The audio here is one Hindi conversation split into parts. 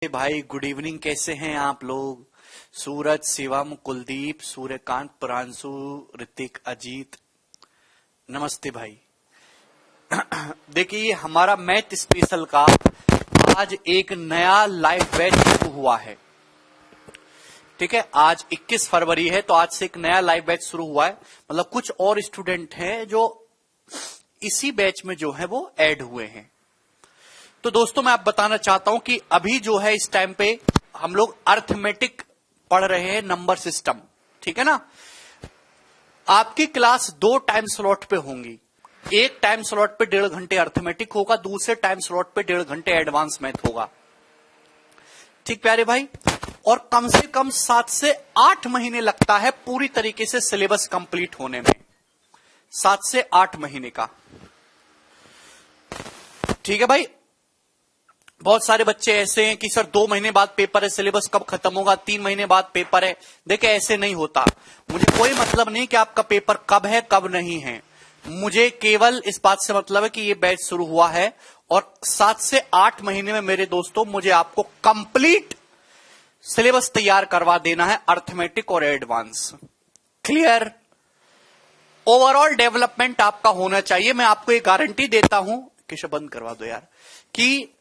भाई गुड इवनिंग। कैसे हैं आप लोग? सूरज, शिवम, कुलदीप, सूर्यकांत, प्रांशु, ऋतिक, अजीत, नमस्ते भाई। देखिए हमारा मैथ स्पेशल का आज एक नया लाइव बैच शुरू हुआ है। ठीक है, आज 21 फरवरी है तो आज से एक नया लाइव बैच शुरू हुआ है। मतलब कुछ और स्टूडेंट हैं जो इसी बैच में जो है वो ऐड हुए हैं। तो दोस्तों मैं आप बताना चाहता हूं कि अभी जो है इस टाइम पे हम लोग अर्थमेटिक पढ़ रहे हैं, नंबर सिस्टम। ठीक है ना। आपकी क्लास 2 टाइम स्लॉट पे होंगी। एक टाइम स्लॉट पे 1.5 घंटे अर्थमेटिक होगा, दूसरे टाइम स्लॉट पे 1.5 घंटे एडवांस मैथ होगा। ठीक प्यारे भाई। और कम से कम 7 से 8 महीने लगता है पूरी तरीके से सिलेबस कंप्लीट होने में। 7 से 8 महीने का। ठीक है भाई। बहुत सारे बच्चे ऐसे हैं कि सर 2 महीने बाद पेपर है, सिलेबस कब खत्म होगा, 3 महीने बाद पेपर है। देखिए ऐसे नहीं होता। मुझे कोई मतलब नहीं कि आपका पेपर कब है कब नहीं है। मुझे केवल इस बात से मतलब है कि ये बैच शुरू हुआ है और 7 से 8 महीने में मेरे दोस्तों मुझे आपको कंप्लीट सिलेबस तैयार करवा देना है, अर्थमेटिक और एडवांस। क्लियर? ओवरऑल डेवलपमेंट आपका होना चाहिए। मैं आपको एक गारंटी देता हूं, किशोर बंद करवा दो यार, कि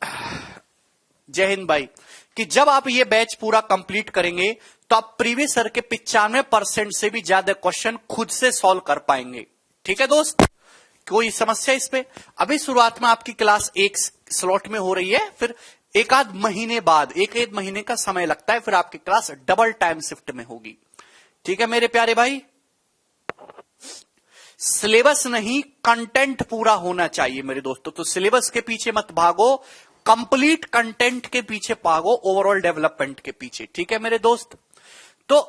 जय हिंद भाई, कि जब आप ये बैच पूरा कंप्लीट करेंगे तो आप प्रीवियस ईयर के 95% से भी ज्यादा क्वेश्चन खुद से सॉल्व कर पाएंगे। ठीक है दोस्त, कोई समस्या इस पे? अभी शुरुआत में आपकी क्लास एक स्लॉट में हो रही है, फिर एक आध महीने बाद, एक महीने का समय लगता है, फिर आपकी क्लास डबल टाइम शिफ्ट में होगी। ठीक है मेरे प्यारे भाई। सिलेबस नहीं, कंटेंट पूरा होना चाहिए मेरे दोस्तों। तो सिलेबस के पीछे मत भागो, कंप्लीट कंटेंट के पीछे भागो, ओवरऑल डेवलपमेंट के पीछे। ठीक है मेरे दोस्त। तो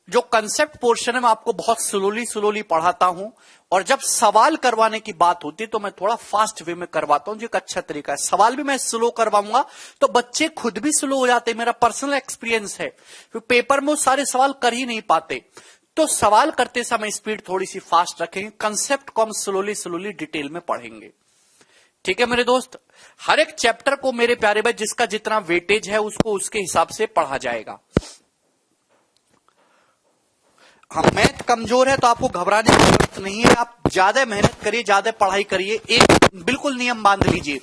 जो कंसेप्ट पोर्शन है मैं आपको बहुत स्लोली पढ़ाता हूं, और जब सवाल करवाने की बात होती है तो मैं थोड़ा फास्ट वे में करवाता हूं, जो एक अच्छा तरीका है। सवाल भी मैं स्लो करवाऊंगा तो बच्चे खुद भी स्लो हो जाते हैं, मेरा पर्सनल एक्सपीरियंस है। फिर पेपर में वो सारे सवाल कर ही नहीं पाते। तो सवाल करते समय स्पीड थोड़ी सी फास्ट रखेंगे, कंसेप्ट को हम स्लोली डिटेल में पढ़ेंगे। ठीक है मेरे दोस्त। हर एक चैप्टर को मेरे प्यारे भाई जिसका जितना वेटेज है उसको उसके हिसाब से पढ़ा जाएगा। हम मैथ कमजोर है तो आपको घबराने की जरूरत नहीं है। आप ज्यादा मेहनत करिए, ज्यादा पढ़ाई करिए। एक बिल्कुल नियम बांध लीजिए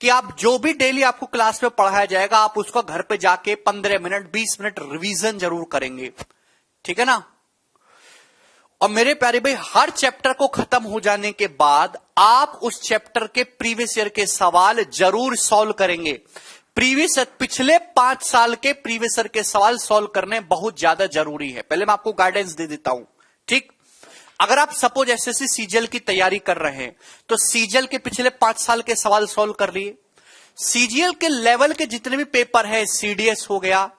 कि आप जो भी डेली आपको क्लास में पढ़ाया जाएगा आप उसको घर पे जाके 15 मिनट 20 मिनट रिवीजन जरूर करेंगे। ठीक है ना। और मेरे प्यारे भाई हर चैप्टर को खत्म हो जाने के बाद आप उस चैप्टर के प्रीवियस ईयर के सवाल जरूर सॉल्व करेंगे। पिछले 5 साल के प्रीवियस ईयर के सवाल सॉल्व करने बहुत ज्यादा जरूरी है। पहले मैं आपको गाइडेंस दे देता हूं। ठीक, अगर आप सपोज एसएससी सीजीएल की तैयारी कर रहे हैं तो सीजीएल के पिछले 5 साल के सवाल सॉल्व कर लिए। सीजीएल के लेवल के जितने भी पेपर है, सीडीएस हो गया,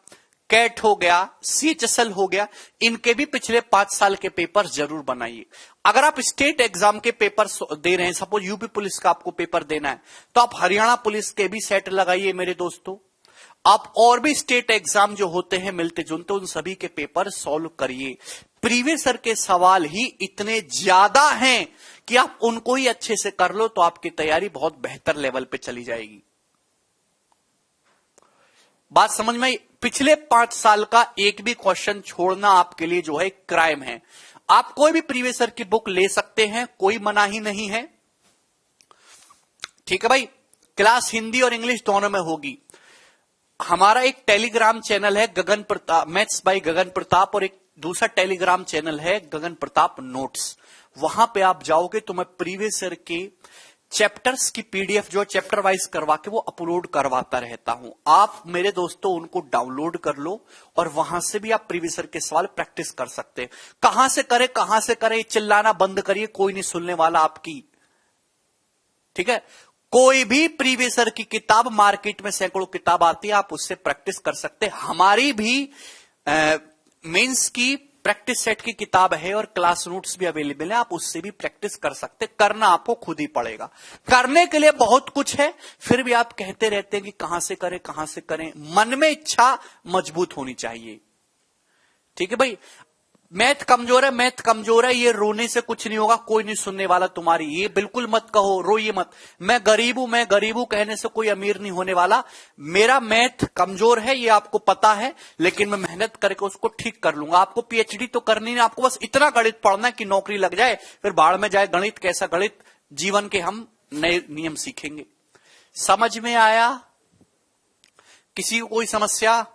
कैट हो गया, सीएचएसएल हो गया, इनके भी पिछले 5 साल के पेपर जरूर बनाइए। अगर आप स्टेट एग्जाम के पेपर दे रहे हैं, सपोज यूपी पुलिस का आपको पेपर देना है, तो आप हरियाणा पुलिस के भी सेट लगाइए मेरे दोस्तों। आप और भी स्टेट एग्जाम जो होते हैं मिलते जुलते, उन सभी के पेपर सॉल्व करिए। प्रीवियस ईयर के सवाल ही इतने ज्यादा हैं कि आप उनको ही अच्छे से कर लो तो आपकी तैयारी बहुत बेहतर लेवल पे चली जाएगी। बात समझ में? पिछले 5 साल का एक भी क्वेश्चन छोड़ना आपके लिए जो है क्राइम है। आप कोई भी प्रीवियस ईयर की बुक ले सकते हैं, कोई मनाही नहीं है। ठीक है भाई। क्लास हिंदी और इंग्लिश दोनों में होगी। हमारा एक टेलीग्राम चैनल है गगन प्रताप, मैथ्स बाय गगन प्रताप, और एक दूसरा टेलीग्राम चैनल है गगन प्रताप नोट्स। वहां पे आप जाओगे तो मैं प्रीवियस ईयर के चैप्टर्स की पीडीएफ जो चैप्टर वाइज करवा के वो अपलोड करवाता रहता हूं। आप मेरे दोस्तों उनको डाउनलोड कर लो और वहां से भी आप प्रीवियस ईयर के सवाल प्रैक्टिस कर सकते हैं। कहां से करें, चिल्लाना बंद करिए, कोई नहीं सुनने वाला आपकी। ठीक है। कोई भी प्रीवियस ईयर की किताब, मार्केट में सैकड़ों किताब आती है, आप उससे प्रैक्टिस कर सकते हैं। हमारी भी मेंस की प्रैक्टिस सेट की किताब है और क्लास नोट्स भी अवेलेबल है, आप उससे भी प्रैक्टिस कर सकते। करना आपको खुद ही पड़ेगा। करने के लिए बहुत कुछ है, फिर भी आप कहते रहते हैं कि कहां से करें। मन में इच्छा मजबूत होनी चाहिए। ठीक है भाई। मैथ कमजोर है, मैथ कमजोर है, ये रोने से कुछ नहीं होगा, कोई नहीं सुनने वाला तुम्हारी, ये बिल्कुल मत कहो, रोइए मत। मैं गरीब हूं कहने से कोई अमीर नहीं होने वाला। मेरा मैथ कमजोर है, ये आपको पता है, लेकिन मैं मेहनत करके उसको ठीक कर लूंगा। आपको पीएचडी तो करनी नहीं, आपको बस इतना गणित पढ़ना है कि नौकरी लग जाए, फिर बाढ़ में जाए गणित, कैसा गणित, जीवन के हम नए नियम सीखेंगे। समझ में आया? किसी को कोई समस्या?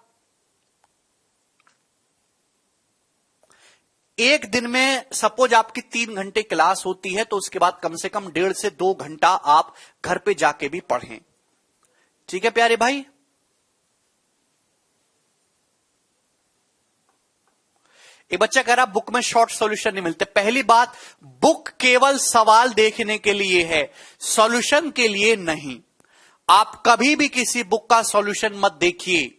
एक दिन में सपोज आपकी 3 घंटे क्लास होती है, तो उसके बाद कम से कम 1.5 से 2 घंटा आप घर पे जाके भी पढ़ें। ठीक है प्यारे भाई? एक बच्चा कह रहा बुक में शॉर्ट सॉल्यूशन नहीं मिलते। पहली बात, बुक केवल सवाल देखने के लिए है, सॉल्यूशन के लिए नहीं। आप कभी भी किसी बुक का सॉल्यूशन मत देखिए।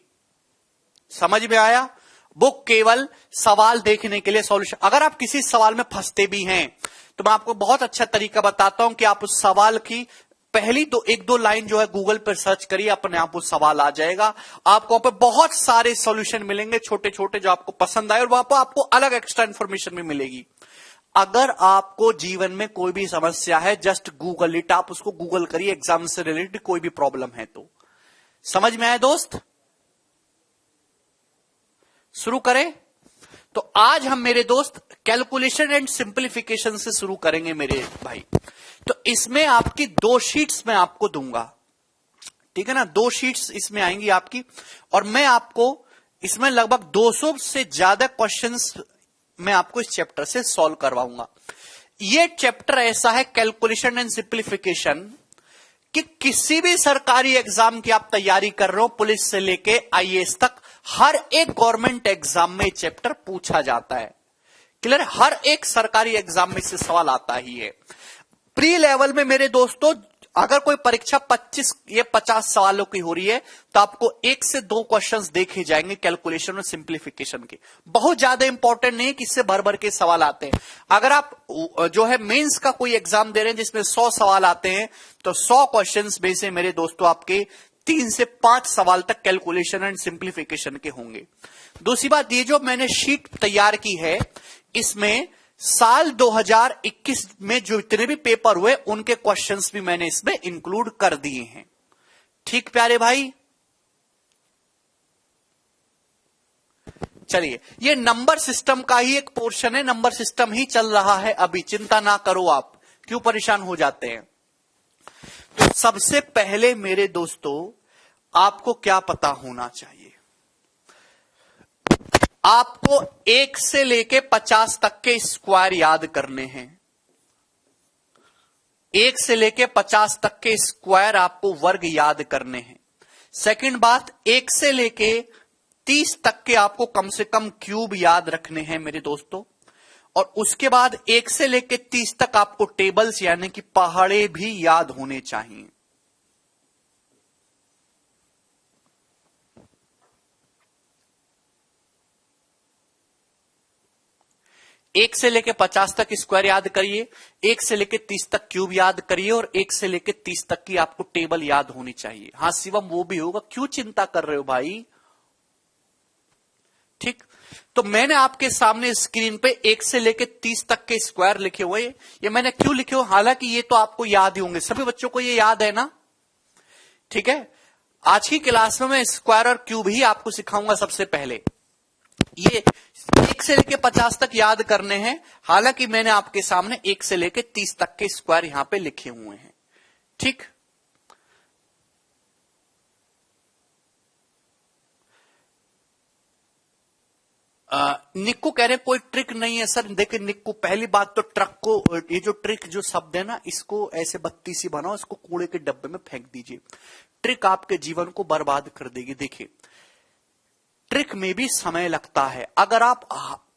समझ में आया? बुक केवल सवाल देखने के लिए, सॉल्यूशन। अगर आप किसी सवाल में फंसते भी हैं, तो मैं आपको बहुत अच्छा तरीका बताता हूं कि आप उस सवाल की पहली तो 1-2 लाइन जो है गूगल पर सर्च करिए, अपने आप वो सवाल आ जाएगा। आपको वहां पर बहुत सारे सॉल्यूशन मिलेंगे, छोटे छोटे, जो आपको पसंद आए, और वहां पर आपको अलग एक्स्ट्रा इंफॉर्मेशन भी मिलेगी। अगर आपको जीवन में कोई भी समस्या है, जस्ट गूगल इट, आप उसको गूगल करिए, एग्जाम से रिलेटेड कोई भी प्रॉब्लम है तो। समझ में आया दोस्त? शुरू करें? तो आज हम मेरे दोस्त कैलकुलेशन एंड सिंप्लीफिकेशन से शुरू करेंगे मेरे भाई। तो इसमें आपकी 2 शीट्स मैं आपको दूंगा, ठीक है ना? 2 शीट्स इसमें आएंगी आपकी, और मैं आपको इसमें लगभग 200 से ज्यादा क्वेश्चंस मैं आपको इस चैप्टर से सॉल्व करवाऊंगा। ये चैप्टर ऐसा है कैलकुलेशन एंड सिंप्लीफिकेशन, कि किसी भी सरकारी एग्जाम की आप तैयारी कर रहे हो, पुलिस से लेके आईएएस तक, हर एक गवर्नमेंट एग्जाम में चैप्टर पूछा जाता है। क्लियर? हर एक सरकारी एग्जाम में से सवाल आता ही है। प्री लेवल में मेरे दोस्तों, अगर कोई परीक्षा 25 या 50 सवालों की हो रही है, तो आपको 1 से 2 क्वेश्चंस देखे जाएंगे कैलकुलेशन और सिंप्लीफिकेशन के। बहुत ज्यादा इंपॉर्टेंट नहीं है कि इससे भर भर के सवाल आते हैं। अगर आप जो है मेंस का कोई एग्जाम दे रहे हैं जिसमें 100 सवाल आते हैं, तो 100 क्वेश्चंस में से मेरे दोस्तों आपके 3 से 5 सवाल तक कैलकुलेशन एंड सिंप्लीफिकेशन के होंगे। दूसरी बात, ये जो मैंने शीट तैयार की है, इसमें साल 2021 में जो इतने भी पेपर हुए, उनके क्वेश्चंस भी मैंने इसमें इंक्लूड कर दिए हैं। ठीक प्यारे भाई? चलिए, ये नंबर सिस्टम का ही एक पोर्शन है, नंबर सिस्टम ही चल रहा है अभी, चिंता ना करो आप, क्यों परेशान हो जाते हैं। तो सबसे पहले मेरे दोस्तों, आपको क्या पता होना चाहिए? आपको 1 से लेके 50 तक के स्क्वायर याद करने हैं। 1 से लेके 50 तक के स्क्वायर आपको वर्ग याद करने हैं। सेकंड बात, 1 से लेके 30 तक के आपको कम से कम क्यूब याद रखने हैं मेरे दोस्तों। और उसके बाद 1 से लेके 30 तक आपको टेबल्स यानी कि पहाड़े भी याद होने चाहिए। 1 से लेके 50 तक स्क्वायर याद करिए, 1 से लेके 30 तक क्यूब याद करिए, और 1 से लेके 30 तक की आपको टेबल याद होनी चाहिए। हाँ शिवम, वो भी होगा, क्यों चिंता कर रहे हो भाई? ठीक, तो मैंने आपके सामने स्क्रीन पे 1 से लेके 30 तक के स्क्वायर लिखे हुए, ये मैंने क्यों लिखे हुए? हालांकि ये तो आपको याद ही होंगे, सभी बच्चों को ये याद है ना? ठीक है, आज की क्लास में मैं स्क्वायर और क्यूब ही आपको सिखाऊंगा सबसे पहले। ये 1 से लेके 50 तक याद करने हैं, हालांकि मैंने आपके सामने 1 से लेके 30 तक के स्क्वायर यहां पे लिखे हुए हैं। ठीक, निक्कू कह रहे कोई ट्रिक नहीं है सर। देखिए निक्कू, पहली बात तो ट्रक को, ये जो ट्रिक जो शब्द है ना, इसको ऐसे बत्ती सी बनाओ, इसको कूड़े के डब्बे में फेंक दीजिए। ट्रिक आपके जीवन को बर्बाद कर देगी। देखिए, ट्रिक में भी समय लगता है। अगर आप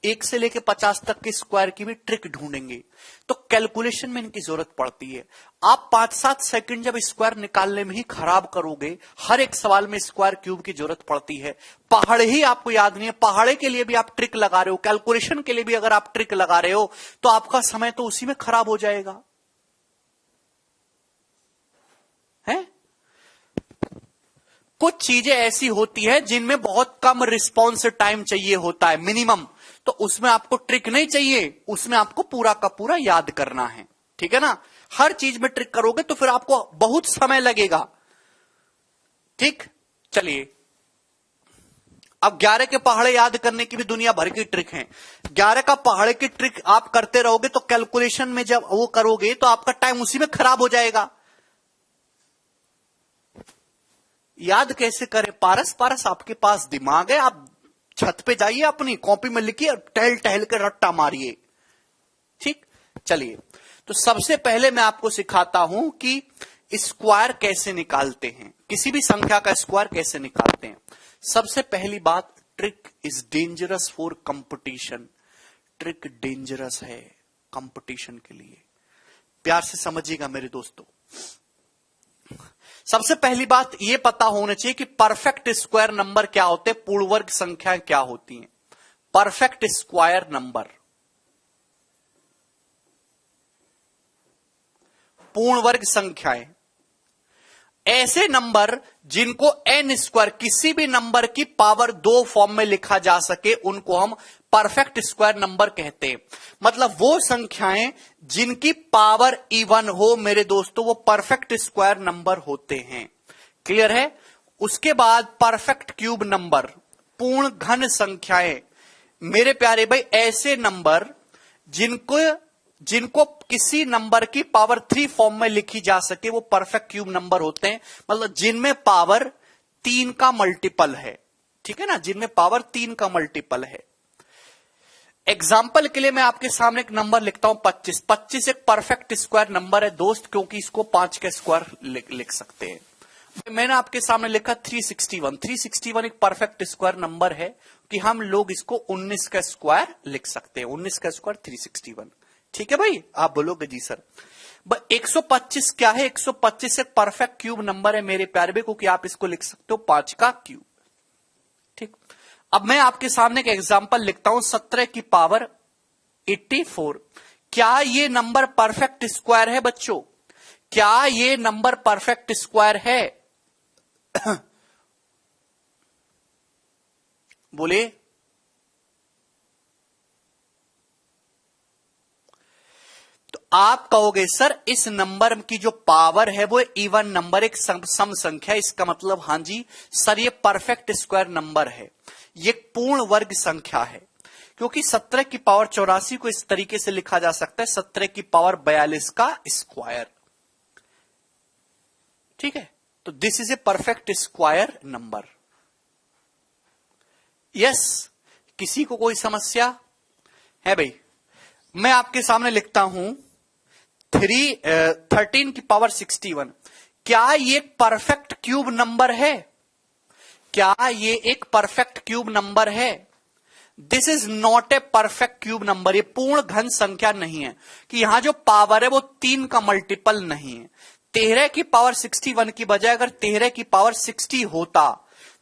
1 से लेके 50 तक के स्क्वायर की भी ट्रिक ढूंढेंगे, तो कैलकुलेशन में इनकी जरूरत पड़ती है। आप 5-7 सेकंड जब स्क्वायर निकालने में ही खराब करोगे, हर एक सवाल में स्क्वायर क्यूब की जरूरत पड़ती है। पहाड़े ही आपको याद नहीं है, पहाड़े के लिए भी आप ट्रिक लगा रहे हो, कैलकुलेशन के लिए भी अगर आप ट्रिक लगा रहे हो, तो आपका समय तो उसी में खराब हो जाएगा। है? कुछ चीजें ऐसी होती है जिनमें बहुत कम रिस्पॉन्स टाइम चाहिए होता है, मिनिमम, तो उसमें आपको ट्रिक नहीं चाहिए, उसमें आपको पूरा का पूरा याद करना है, ठीक है ना। हर चीज में ट्रिक करोगे तो फिर आपको बहुत समय लगेगा, ठीक। चलिए, अब 11 के पहाड़े याद करने की भी दुनिया भर की ट्रिक है। 11 का पहाड़े की ट्रिक आप करते रहोगे तो कैलकुलेशन में जब वो करोगे तो आपका टाइम उसी में खराब हो जाएगा। याद कैसे करें? पारस पारस आपके पास दिमाग है, आप छत पे जाइए, अपनी कॉपी में लिखिए, टहल टहल के रट्टा मारिए, ठीक। चलिए, तो सबसे पहले मैं आपको सिखाता हूं कि स्क्वायर कैसे निकालते हैं, किसी भी संख्या का स्क्वायर कैसे निकालते हैं। सबसे पहली बात, trick is dangerous for competition. Trick dangerous है कंपटीशन के लिए, प्यार से समझिएगा मेरे दोस्तों। सबसे पहली बात यह पता होना चाहिए कि परफेक्ट स्क्वायर नंबर क्या होते हैं, पूर्ण वर्ग संख्याएं क्या होती हैं। परफेक्ट स्क्वायर नंबर, पूर्ण वर्ग संख्याएं, ऐसे नंबर जिनको n स्क्वायर, किसी भी नंबर की पावर 2 फॉर्म में लिखा जा सके, उनको हम परफेक्ट स्क्वायर नंबर कहते हैं। मतलब वो संख्याएं जिनकी पावर इवन हो मेरे दोस्तों, वो परफेक्ट स्क्वायर नंबर होते हैं। क्लियर है? उसके बाद परफेक्ट क्यूब नंबर, पूर्ण घन संख्याएं। मेरे प्यारे भाई, ऐसे नंबर जिनको किसी नंबर की पावर 3 फॉर्म में लिखी जा सके, वो परफेक्ट क्यूब नंबर होते हैं। मतलब जिनमें पावर 3 का मल्टीपल है, ठीक है ना, जिनमें पावर 3 का मल्टीपल है। एग्जाम्पल के लिए मैं आपके सामने एक नंबर लिखता हूं 25। 25 एक परफेक्ट स्क्वायर नंबर है दोस्त, क्योंकि इसको 5 का स्क्वायर लिख सकते हैं। मैंने आपके सामने लिखा 361। 361 एक परफेक्ट स्क्वायर नंबर है कि हम लोग इसको 19 का स्क्वायर लिख सकते हैं। 19 का स्क्वायर 361, ठीक है भाई। आप बोलोगे जी सर। 125 क्या है? 125 एक परफेक्ट क्यूब नंबर है मेरे प्यारे भाई, क्योंकि आप इसको लिख सकते हो 5 का क्यूब, ठीक। अब मैं आपके सामने एक एग्जांपल लिखता हूं 17 की पावर 84। क्या ये नंबर परफेक्ट स्क्वायर है बच्चों? क्या ये नंबर परफेक्ट स्क्वायर है? बोले। तो आप कहोगे सर इस नंबर की जो पावर है वो इवन नंबर, एक सम संख्या, इसका मतलब हां जी सर ये परफेक्ट स्क्वायर नंबर है, ये पूर्ण वर्ग संख्या है। क्योंकि 17 की पावर 84 को इस तरीके से लिखा जा सकता है 17 की पावर 42 का स्क्वायर, ठीक है। तो this is a perfect square number. Yes, किसी को कोई समस्या है भाई? मैं आपके सामने लिखता हूं 13 की पावर 61। क्या ये एक परफेक्ट क्यूब नंबर है? क्या ये एक परफेक्ट क्यूब नंबर है? This is not a perfect cube number. ये पूर्ण घन संख्या नहीं है कि यहां जो पावर है वो 3 का मल्टीपल नहीं है। 13 की पावर 61 की बजाय अगर 13 की पावर 60 होता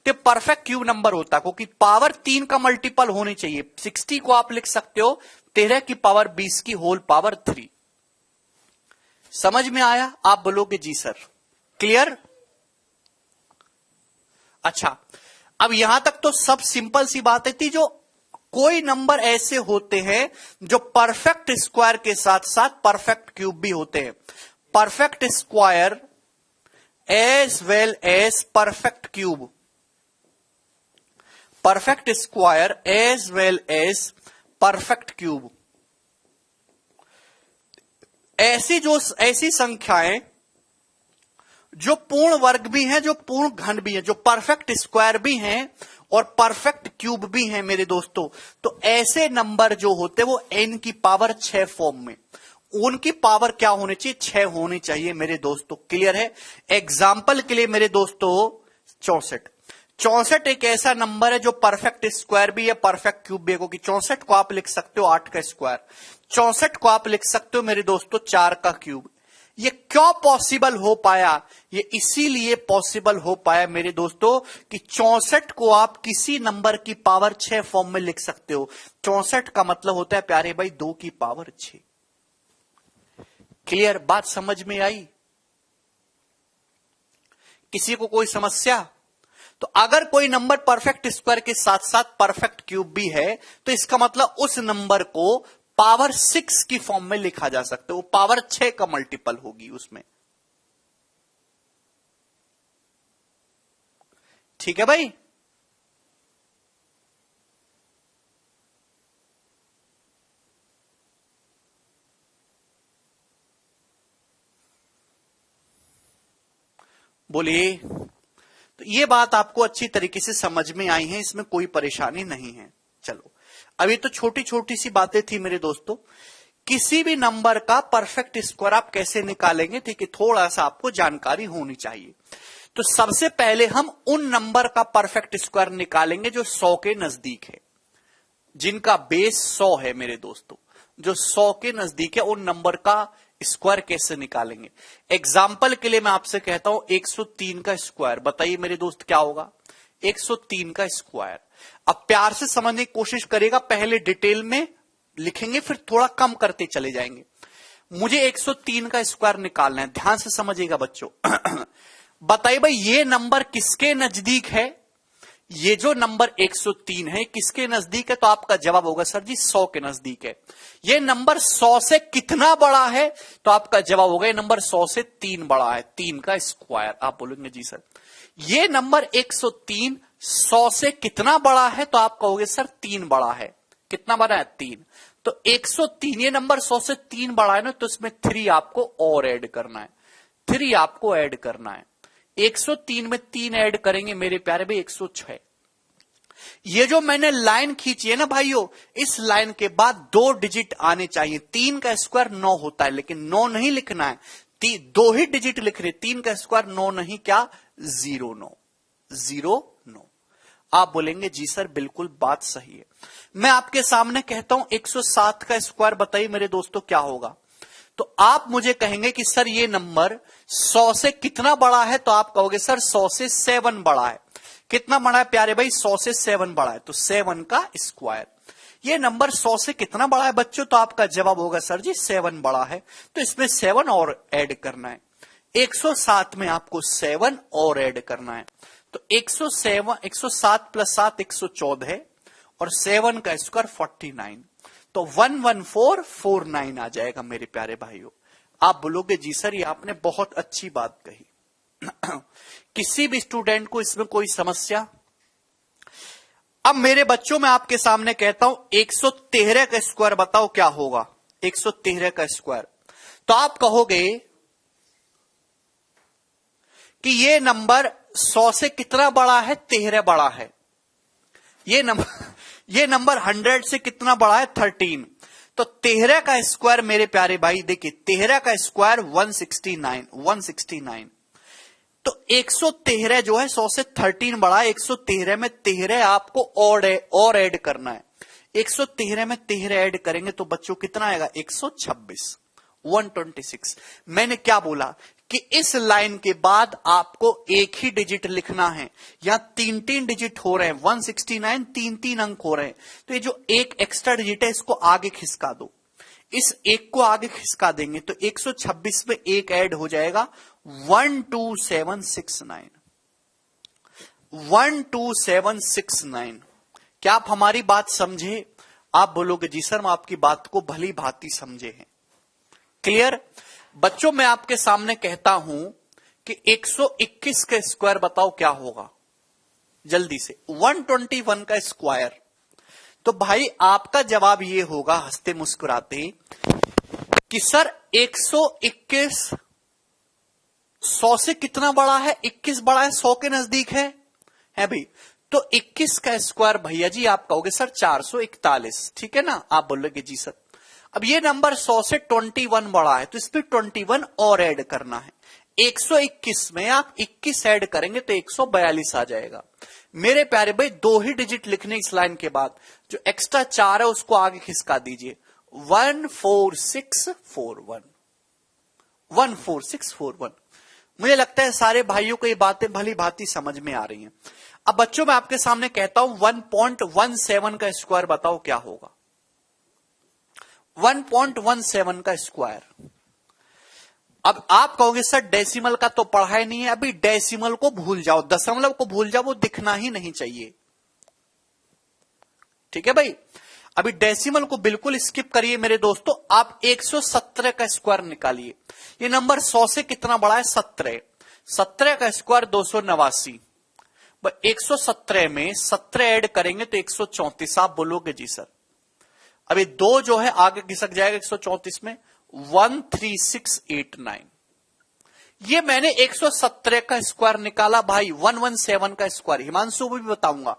तो परफेक्ट क्यूब नंबर होता, क्योंकि पावर 3 का मल्टीपल होनी चाहिए। 60 को आप लिख सकते हो 13 की पावर 20 की होल पावर 3। समझ में आया? आप बोलोगे जी सर। क्लियर? अच्छा, अब यहां तक तो सब सिंपल सी बातें थी। जो कोई नंबर ऐसे होते हैं जो परफेक्ट स्क्वायर के साथ साथ परफेक्ट क्यूब भी होते हैं। Perfect square as well as perfect cube, perfect square as well as perfect cube. ऐसी संख्याएं जो पूर्ण वर्ग भी हैं, जो पूर्ण घन भी हैं, जो परफेक्ट स्क्वायर भी हैं और परफेक्ट क्यूब भी हैं मेरे दोस्तों। तो ऐसे नंबर जो होते हैं वो n की पावर 6 फॉर्म में, उनकी पावर क्या होनी चाहिए? 6 होनी चाहिए मेरे दोस्तों। क्लियर है? एग्जाम्पल के लिए मेरे दोस्तों 64। 64 एक ऐसा नंबर है जो परफेक्ट स्क्वायर भी है, परफेक्ट क्यूब भी है, क्योंकि 64 को आप लिख सकते हो 8 का स्क्वायर, 64 को आप लिख सकते हो मेरे दोस्तों 4 का क्यूब। ये क्यों पॉसिबल हो पाया? ये इसीलिए पॉसिबल हो पाया मेरे दोस्तों कि 64 को आप किसी नंबर की पावर 6 फॉर्म में लिख सकते हो। 64 का मतलब होता है प्यारे भाई 2 की पावर 6। क्लियर? बात समझ में आई? किसी को कोई समस्या? तो अगर कोई नंबर परफेक्ट स्क्वायर के साथ साथ परफेक्ट क्यूब भी है तो इसका मतलब उस नंबर को पावर 6 की फॉर्म में लिखा जा सकता है, वो पावर 6 का मल्टीपल होगी उसमें। ठीक है भाई। बोलिए। तो ये बात आपको अच्छी तरीके से समझ में आई है, इसमें कोई परेशानी नहीं है। चलो, अभी तो छोटी छोटी सी बातें थी मेरे दोस्तों। किसी भी नंबर का परफेक्ट स्क्वायर आप कैसे निकालेंगे, ठीक है, थोड़ा सा आपको जानकारी होनी चाहिए। तो सबसे पहले हम उन नंबर का परफेक्ट स्क्वायर निकालेंगे जो 100 के नजदीक है, जिनका बेस 100 है मेरे दोस्तों। जो 100 के नजदीक है उन नंबर का स्क्वायर कैसे निकालेंगे। एग्जाम्पल के लिए मैं आपसे कहता हूं 103 का स्क्वायर, बताइए मेरे दोस्त क्या होगा। 103 का स्क्वायर। अब प्यार से समझने की कोशिश करेगा, पहले डिटेल में लिखेंगे फिर थोड़ा कम करते चले जाएंगे। मुझे 103 का स्क्वायर निकालना है, ध्यान से समझिएगा बच्चों। बताइए भाई ये नंबर किसके नजदीक है। ये जो नंबर 103 है किसके नजदीक है, तो आपका जवाब होगा सर जी 100 के नजदीक है। ये नंबर 100 से कितना बड़ा है, तो आपका जवाब होगा ये नंबर 100 से 3 बड़ा है, 3 का स्क्वायर। आप बोलेंगे जी सर ये नंबर 103 100 से कितना बड़ा है, तो आप कहोगे सर 3 बड़ा है। कितना बड़ा है, 3। तो 103 ये नंबर 100 से 3 बड़ा है ना, तो इसमें 3 आपको और ऐड करना है, 3 आपको ऐड करना है। 103 में 3 ऐड करेंगे मेरे प्यारे भाई 106। ये जो मैंने लाइन खींची है ना भाइयों, इस लाइन के बाद 2 डिजिट आने चाहिए। 3 का स्क्वायर 9 होता है, लेकिन 9 नहीं लिखना है, 2 ही डिजिट लिख रहे। 3 का स्क्वायर 9 नहीं, क्या 09, 09। आप बोलेंगे जी सर बिल्कुल बात सही है। मैं आपके सामने कहता हूं 107 का स्क्वायर, बताइए मेरे दोस्तों क्या होगा। तो आप मुझे कहेंगे कि सर ये नंबर 100 से कितना बड़ा है, तो आप कहोगे सर 100 से 7 बड़ा है। कितना बड़ा है प्यारे भाई, 100 से 7 बड़ा है, तो 7 का स्क्वायर। ये नंबर 100 से कितना बड़ा है बच्चों, तो आपका जवाब होगा सर जी 7 बड़ा है, तो इसमें 7 और ऐड करना है। 107 में आपको 7 और ऐड करना है, तो 107 प्लस 7 114 है, और 7 का स्क्वायर 49, तो 11449 आ जाएगा मेरे प्यारे भाइयों। आप बोलोगे जी सर ये आपने बहुत अच्छी बात कही। किसी भी स्टूडेंट को इसमें कोई समस्या। अब मेरे बच्चों मैं आपके सामने कहता हूं 113 का स्क्वायर बताओ क्या होगा। 113 का स्क्वायर, तो आप कहोगे कि ये नंबर 100 से कितना बड़ा है, 13 बड़ा है। ये नंबर 100 से कितना बड़ा है, 13। तो 13 का स्क्वायर मेरे प्यारे भाई देखिए, 13 का स्क्वायर 169। तो 113 जो है 100 से 13 बड़ा है, 113 में 13 आपको और ऐड करना है। 113 में 13 ऐड करेंगे तो बच्चों कितना आएगा, 126, 126। मैंने क्या बोला कि इस लाइन के बाद आपको एक ही डिजिट लिखना है, यहां 3 डिजिट हो रहे हैं, 169 3 अंक हो रहे हैं, तो ये जो एक एक्स्ट्रा डिजिट है इसको आगे खिसका दो। इस एक को आगे खिसका देंगे तो 126 में एक ऐड हो जाएगा 12769, 12769। क्या आप हमारी बात समझे। आप बोलोगे जी सर मैं आपकी बात को भली भांति समझे हैं। क्लियर। बच्चों मैं आपके सामने कहता हूं कि 121 का स्क्वायर बताओ क्या होगा, जल्दी से। 121 का स्क्वायर, तो भाई आपका जवाब ये होगा हंसते मुस्कुराते कि सर 121 100 से कितना बड़ा है, 21 बड़ा है, 100 के नजदीक है भाई। तो 21 का स्क्वायर भैया जी आप कहोगे सर 441, ठीक है ना। आप बोलोगे जी सर। अब ये नंबर 100 से 21 बड़ा है, तो इस पे 21 और ऐड करना है। 121 में आप 21 ऐड करेंगे तो 142 आ जाएगा। मेरे प्यारे भाई 2 ही डिजिट लिखने इस लाइन के बाद, जो एक्स्ट्रा 4 है उसको आगे खिसका दीजिए, 14641, 14641। मुझे लगता है सारे भाइयों को ये बातें भली भांति समझ में आ रही हैं। अब बच्चों मैं आपके सामने कहता हूं 1.17 का स्क्वायर बताओ क्या होगा। 1.17 का स्क्वायर, अब आप कहोगे सर डेसिमल का तो पढ़ा ही नहीं है, अभी डेसिमल को भूल जाओ, दशमलव को भूल जाओ, वो दिखना ही नहीं चाहिए। ठीक है भाई, अभी डेसिमल को बिल्कुल स्किप करिए मेरे दोस्तों। आप 117 का स्क्वायर निकालिए। ये नंबर 100 से कितना बड़ा है? 17। 17 का स्क्वायर 289। 117 में 17 ऐड करेंगे तो 134। आप बोलोगे जी सर अभी 2 जो है आगे खिसक जाएगा 134 में, 13689। ये मैंने 117 का स्क्वायर निकाला भाई, 117 का स्क्वायर। हिमांशु को भी बताऊंगा।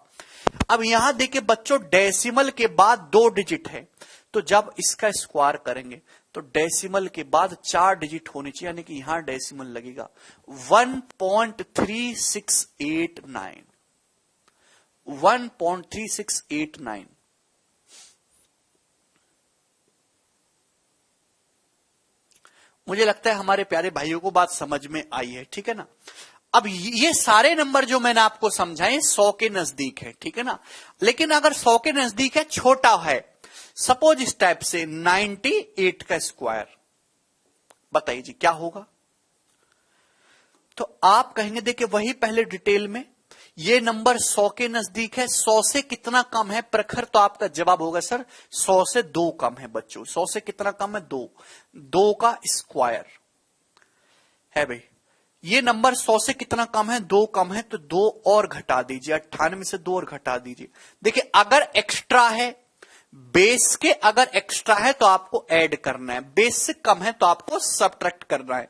अब यहां देखिए बच्चों, डेसिमल के बाद 2 डिजिट है, तो जब इसका स्क्वायर करेंगे तो डेसिमल के बाद 4 डिजिट होनी चाहिए, यानी कि यहां डेसिमल लगेगा 1.3689। 1.3689। मुझे लगता है हमारे प्यारे भाइयों को बात समझ में आई है, ठीक है ना। अब ये सारे नंबर जो मैंने आपको समझाए 100 के नजदीक है, ठीक है ना। लेकिन अगर 100 के नजदीक है, छोटा है, सपोज इस टाइप से 98 का स्क्वायर, बताइए जी क्या होगा? तो आप कहेंगे देखिए वही पहले डिटेल में, ये नंबर 100 के नजदीक है, 100 से कितना कम है प्रखर? तो आपका जवाब होगा सर 100 से 2 कम है बच्चों। 100 से कितना कम है? 2। 2 का स्क्वायर है भाई। ये नंबर 100 से कितना कम है? 2 कम है, तो 2 और घटा दीजिए, 98 से 2 और घटा दीजिए। देखिए अगर एक्स्ट्रा है, बेस के अगर एक्स्ट्रा है तो आपको ऐड करना है, बेस से कम है तो आपको सबट्रैक्ट करना है।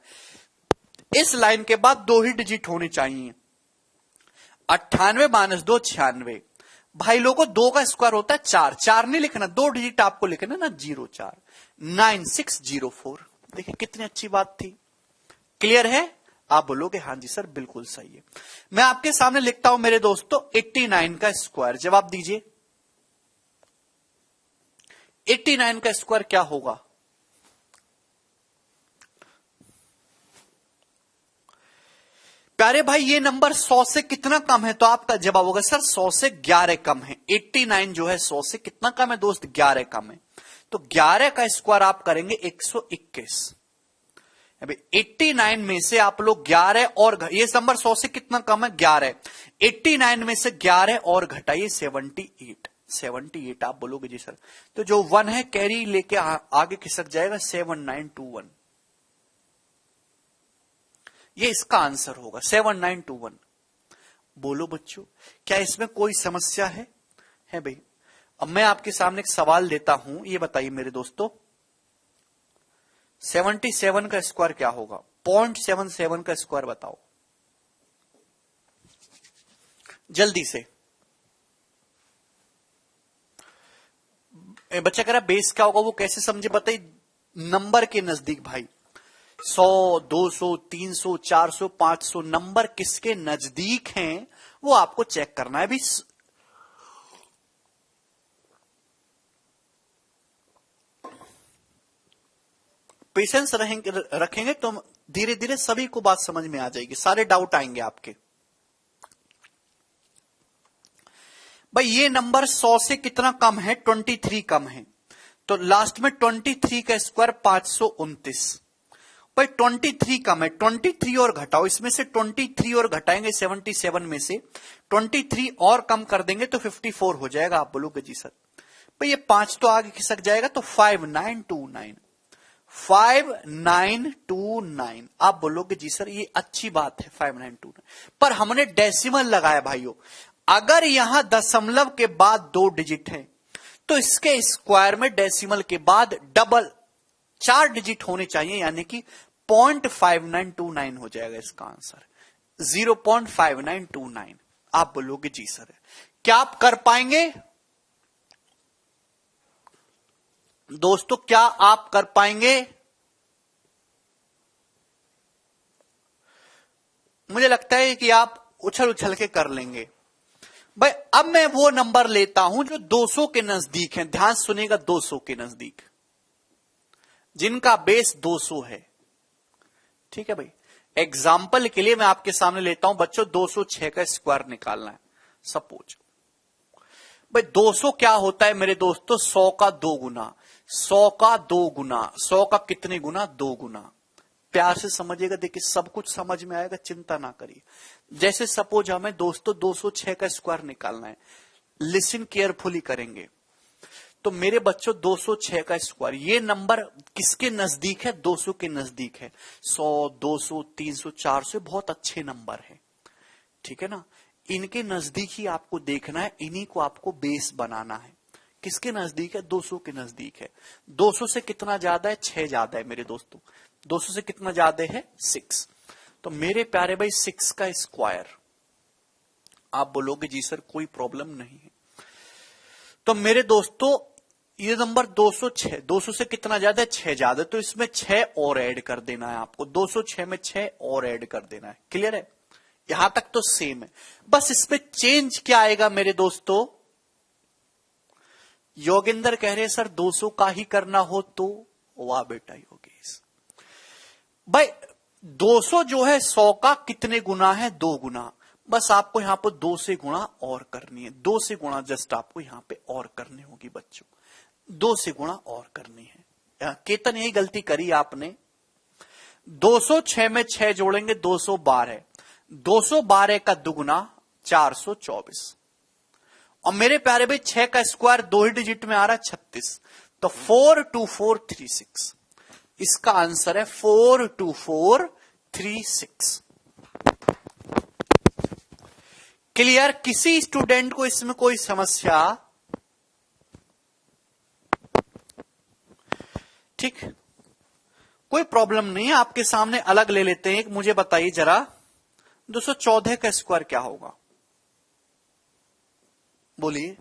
इस लाइन के बाद 2 ही डिजिट होने चाहिए। 98 - 2 96। भाई लोगों 2 का स्क्वायर होता है 4। 4 नहीं लिखना, 2 डिजिट आपको लिखना ना, 04 9604। देखिए कितनी अच्छी बात थी। क्लियर है? आप बोलोगे हाँ जी सर बिल्कुल सही है। मैं आपके सामने लिखता हूं मेरे दोस्तों 89 का स्क्वायर। जवाब दीजिए 89 का स्क्वायर क्या होगा? प्यारे भाई ये नंबर 100 से कितना कम है? तो आपका जवाब होगा सर 100 से 11 कम है। 89 जो है 100 से कितना कम है दोस्त? 11 कम है। तो 11 का स्क्वायर आप करेंगे 121। अभी 89 में से आप लोग 11 और ये नंबर 100 से कितना कम है? 11। 89 में से 11 और घटाइए 78। 78 आप बोलोगे जी सर, तो जो 1 है कैरी लेके आगे खिसक जाएगा 7921। ये इसका आंसर होगा 7921। बोलो बच्चों क्या इसमें कोई समस्या है? है भाई। अब मैं आपके सामने एक सवाल देता हूं, ये बताइए मेरे दोस्तों 77 का स्क्वायर क्या होगा? 0.77 का स्क्वायर बताओ जल्दी से। बच्चा कह रहा बेस क्या होगा, वो कैसे समझे बताइए? नंबर के नजदीक भाई, 100 200 300 400 500 नंबर किसके नजदीक हैं वो आपको चेक करना है। अभी पेशेंस रखेंगे तो धीरे धीरे सभी को बात समझ में आ जाएगी, सारे डाउट आएंगे आपके। भाई ये नंबर 100 से कितना कम है? 23 कम है। तो लास्ट में 23 का स्क्वायर 529। भाई 23 कम है, 23 और घटाओ, इसमें से 23 और घटाएंगे 77 में से 23 और कम कर देंगे तो 54 हो जाएगा। आप बोलोगे जी सर भाई ये 5 तो आगे खिसक जाएगा, तो 5929। 5929 आप बोलोगे जी सर ये अच्छी बात है 5929, पर हमने डेसिमल लगाया भाइयों। अगर यहां दशमलव के बाद 2 डिजिट है तो इसके स्क्वायर में डेसिमल के बाद डबल 4 डिजिट होने चाहिए, यानी कि 0.5929 हो जाएगा इसका आंसर 0.5929। आप बोलोगे जी सर क्या आप कर पाएंगे? दोस्तों क्या आप कर पाएंगे? मुझे लगता है कि आप उछल उछल के कर लेंगे। भाई अब मैं वो नंबर लेता हूं जो 200 के नजदीक है। ध्यान सुनिएगा 200 के नजदीक, जिनका बेस 200 है। ठीक है भाई, एग्जाम्पल के लिए मैं आपके सामने लेता हूं बच्चों 206 का स्क्वायर निकालना है। सपोज भाई 200 क्या होता है मेरे दोस्तों? 100 का 2 गुना, 100 का 2 गुना, 100 का कितने गुना? 2 गुना। प्यार से समझिएगा, देखिए सब कुछ समझ में आएगा, चिंता ना करिए। जैसे सपोज हमें दोस्तों 206 का स्क्वायर निकालना है, लिसन केयरफुली करेंगे। तो मेरे बच्चों 206 का स्क्वायर, ये नंबर किसके नजदीक है? 200 के नजदीक है। 100, 200, 300, 400 बहुत अच्छे नंबर है, ठीक है ना। इनके नजदीक ही आपको देखना है, इन्हीं को आपको बेस बनाना है। किसके नजदीक है? 200 के नजदीक है। 200 से कितना ज्यादा है? 6 ज्यादा है मेरे दोस्तों। 200 से कितना ज्यादा है? 6। तो मेरे प्यारे भाई 6 का स्क्वायर, आप बोलोगे जी सर कोई प्रॉब्लम नहीं है। तो मेरे दोस्तों ये नंबर 206, 200 से कितना ज्यादा है? 6 ज्यादा, तो इसमें 6 और ऐड कर देना है आपको। 206 में 6 और ऐड कर देना है। क्लियर है? यहां तक तो सेम है, बस इसमें चेंज क्या आएगा मेरे दोस्तों? योगेंद्र कह रहे सर 200 का ही करना हो तो, वाह बेटा योगेश भाई, 200 जो है 100 का कितने गुना है? 2 गुना। बस आपको यहां पर 2 से गुणा और करनी है, 2 से गुणा जस्ट आपको यहां पे और करनी होगी बच्चों, 2 से गुणा और करनी है। केतन यही गलती करी आपने। 206 में 6 जोड़ेंगे 212, 212 का दुगुना 424। और मेरे प्यारे भाई 6 का स्क्वायर 2 ही डिजिट में आ रहा है 36, तो 42436। इसका आंसर है 42436। क्लियर? किसी स्टूडेंट को इसमें कोई समस्या? ठीक, कोई प्रॉब्लम नहीं है। आपके सामने अलग ले लेते हैं। मुझे बताइए जरा 214 का स्क्वायर क्या होगा? बोलिए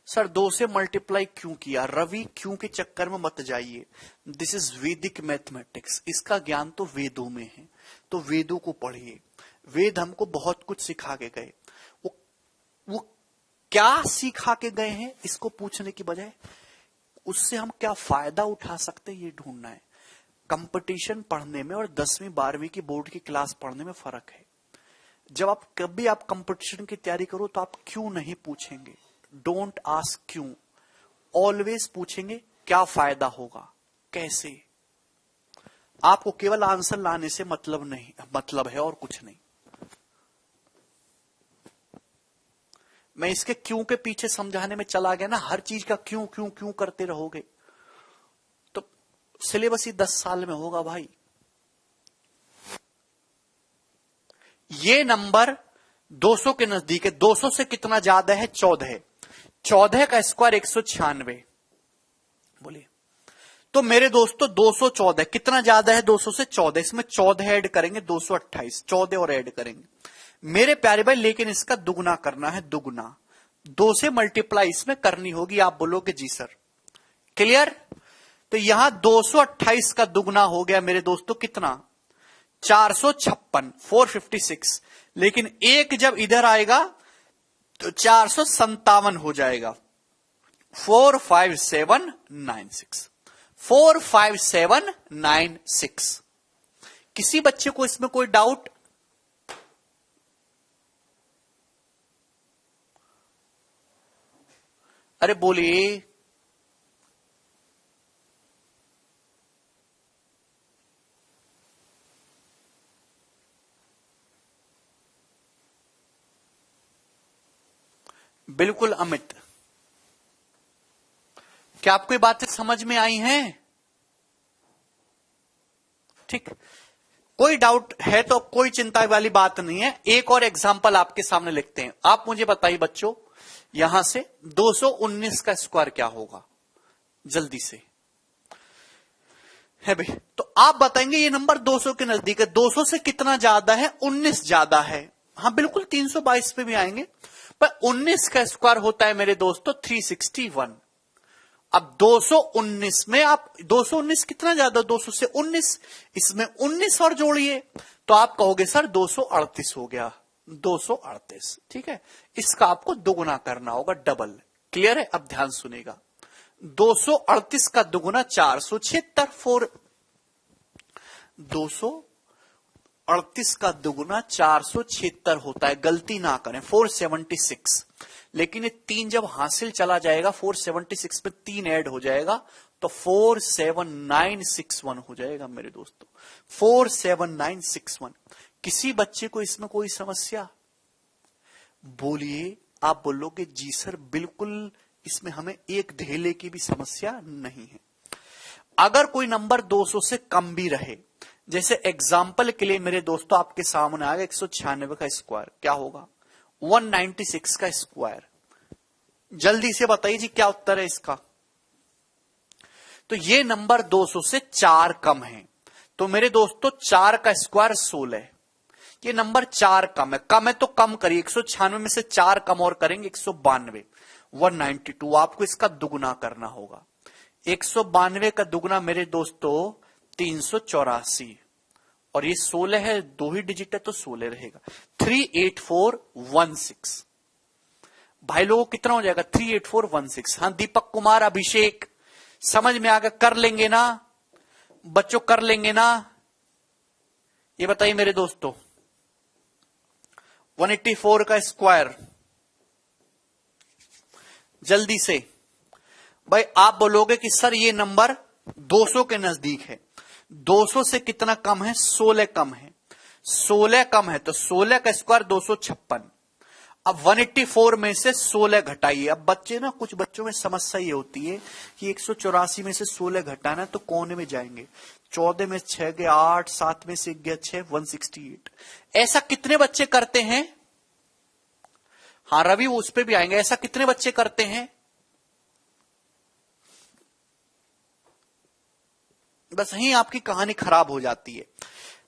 सर 2 से मल्टीप्लाई क्यों किया? रवि क्यों के चक्कर में मत जाइए, दिस इज वैदिक मैथमेटिक्स, इसका ज्ञान तो वेदों में है, तो वेदों को पढ़िए। वेद हमको बहुत कुछ सिखा के गए, वो क्या सिखा के गए हैं इसको पूछने की बजाय उससे हम क्या फायदा उठा सकते हैं ये ढूंढना है। कंपटीशन पढ़ने में और 10वीं 12वीं की बोर्ड की क्लास पढ़ने में फर्क है। जब आप कभी आप कंपटीशन की तैयारी करो तो आप क्यों नहीं पूछेंगे, डोंट आस्क क्यों, ऑलवेज पूछेंगे क्या फायदा होगा, कैसे। आपको केवल आंसर लाने से मतलब है और कुछ नहीं। मैं इसके क्यों के पीछे समझाने में चला गया ना, हर चीज का क्यों क्यों क्यों करते रहोगे तो सिलेबस ही 10 साल में होगा भाई। ये नंबर 200 के नजदीक है, 200 से कितना ज्यादा है? 14। 14 का स्क्वायर 196। बोलिए तो मेरे दोस्तों 214 कितना ज्यादा है? 200 से 14, इसमें 14 ऐड करेंगे 228, 14 और ऐड करेंगे मेरे प्यारे भाई, लेकिन इसका दुगुना करना है, दुगुना 2 से मल्टीप्लाई इसमें करनी होगी। आप बोलोगे जी सर। क्लियर? तो यहां 228 का दुगुना हो गया मेरे दोस्तों कितना? 456, 456। लेकिन एक जब इधर आएगा तो 457 हो जाएगा। 45796, 45796। किसी बच्चे को इसमें कोई डाउट? अरे बोलिए। बिल्कुल अमित, क्या आपको ये बातें समझ में आई हैं? ठीक, कोई डाउट है तो कोई चिंता वाली बात नहीं है। एक और एग्जांपल आपके सामने लिखते हैं। आप मुझे बताइए बच्चों, यहां से 219 का स्क्वायर क्या होगा? जल्दी से है भाई। तो आप बताएंगे ये नंबर 200 के नजदीक है, 200 से कितना ज्यादा है? 19 ज्यादा है। हाँ बिल्कुल 322 पे भी आएंगे, पर 19 का स्क्वायर होता है मेरे दोस्तों 361। अब 219 में आप 219 कितना ज्यादा? 200 से 19, इसमें 19 और जोड़िए तो आप कहोगे सर 238 हो गया, 238। ठीक है, इसका आपको दोगुना करना होगा, डबल। क्लियर है? अब ध्यान सुनेगा। 238 का दुगुना 476, 238 का दुगुना 476 होता है, गलती ना करें, 476। लेकिन ये 3 जब हासिल चला जाएगा 476 पे 3 ऐड हो जाएगा तो 47961 हो जाएगा मेरे दोस्तों। 47961। किसी बच्चे को इसमें कोई समस्या? बोलिए। आप बोलोगे जी सर बिल्कुल, इसमें हमें एक ढेले की भी समस्या नहीं है। अगर कोई नंबर 200 से कम भी रहे, जैसे एग्जाम्पल के लिए मेरे दोस्तों आपके सामने आ गया 196 का स्क्वायर, क्या होगा? 196 का स्क्वायर। जल्दी से बताइए जी क्या उत्तर है इसका। तो ये नंबर 200 से 4 कम है। तो मेरे दोस्तों 4 का स्क्वायर 16। ये नंबर 4 कम है तो कम करिए। 196 में से 4 कम और करेंगे 192, 192। आपको इसका दुगुना करना होगा। 192 का दुगुना मेरे दोस्तों 384, और ये 16 है, 2 ही डिजिट है तो 16 रहेगा। 38416। भाई लोगों कितना हो जाएगा? 38416। हाँ दीपक कुमार, अभिषेक, समझ में आ गया? कर लेंगे ना बच्चों, कर लेंगे ना? ये बताइए मेरे दोस्तों 184 का स्क्वायर जल्दी से। भाई आप बोलोगे कि सर ये नंबर 200 के नजदीक है। 200 से कितना कम है? 16 कम है। 16 कम है तो 16 का स्क्वायर 256। अब 184 में से 16 घटाइए। अब बच्चे ना, कुछ बच्चों में समस्या ये होती है कि 184 में से 16 घटाना तो कोने में जाएंगे। 14 में 6 गए 8, 7 में से 1 गया 6, 168। ऐसा कितने बच्चे करते हैं? हाँ रवि वो उस पे भी आएंगे। ऐसा कितने बच्चे करते हैं? बस यही आपकी कहानी खराब हो जाती है।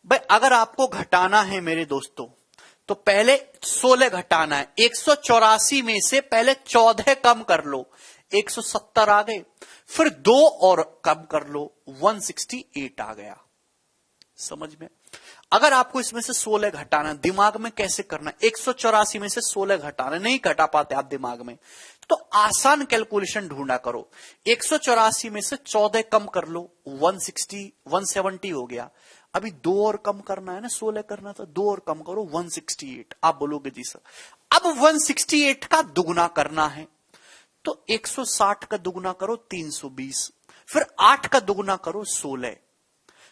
भाई अगर आपको घटाना है मेरे दोस्तों तो पहले 16 घटाना है। 184 में से पहले 14 कम कर लो, 170 आ गए। फिर 2 और कम कर लो, 168 आ गया। समझ में? अगर आपको इसमें से 16 घटाना, दिमाग में कैसे करना? 184 में से 16 घटाना, नहीं घटा पाते आप दिमाग में, तो आसान कैलकुलेशन ढूंढा करो। 184 में से 14 कम कर लो, 170 हो गया। अभी 2 और कम करना है ना, 16 करना था, 2 और कम करो, 168। आप बोलोगे जी सर अब 168 का दुगुना करना है, तो 160 का दुगुना करो 320, फिर 8 का दुगुना करो 16,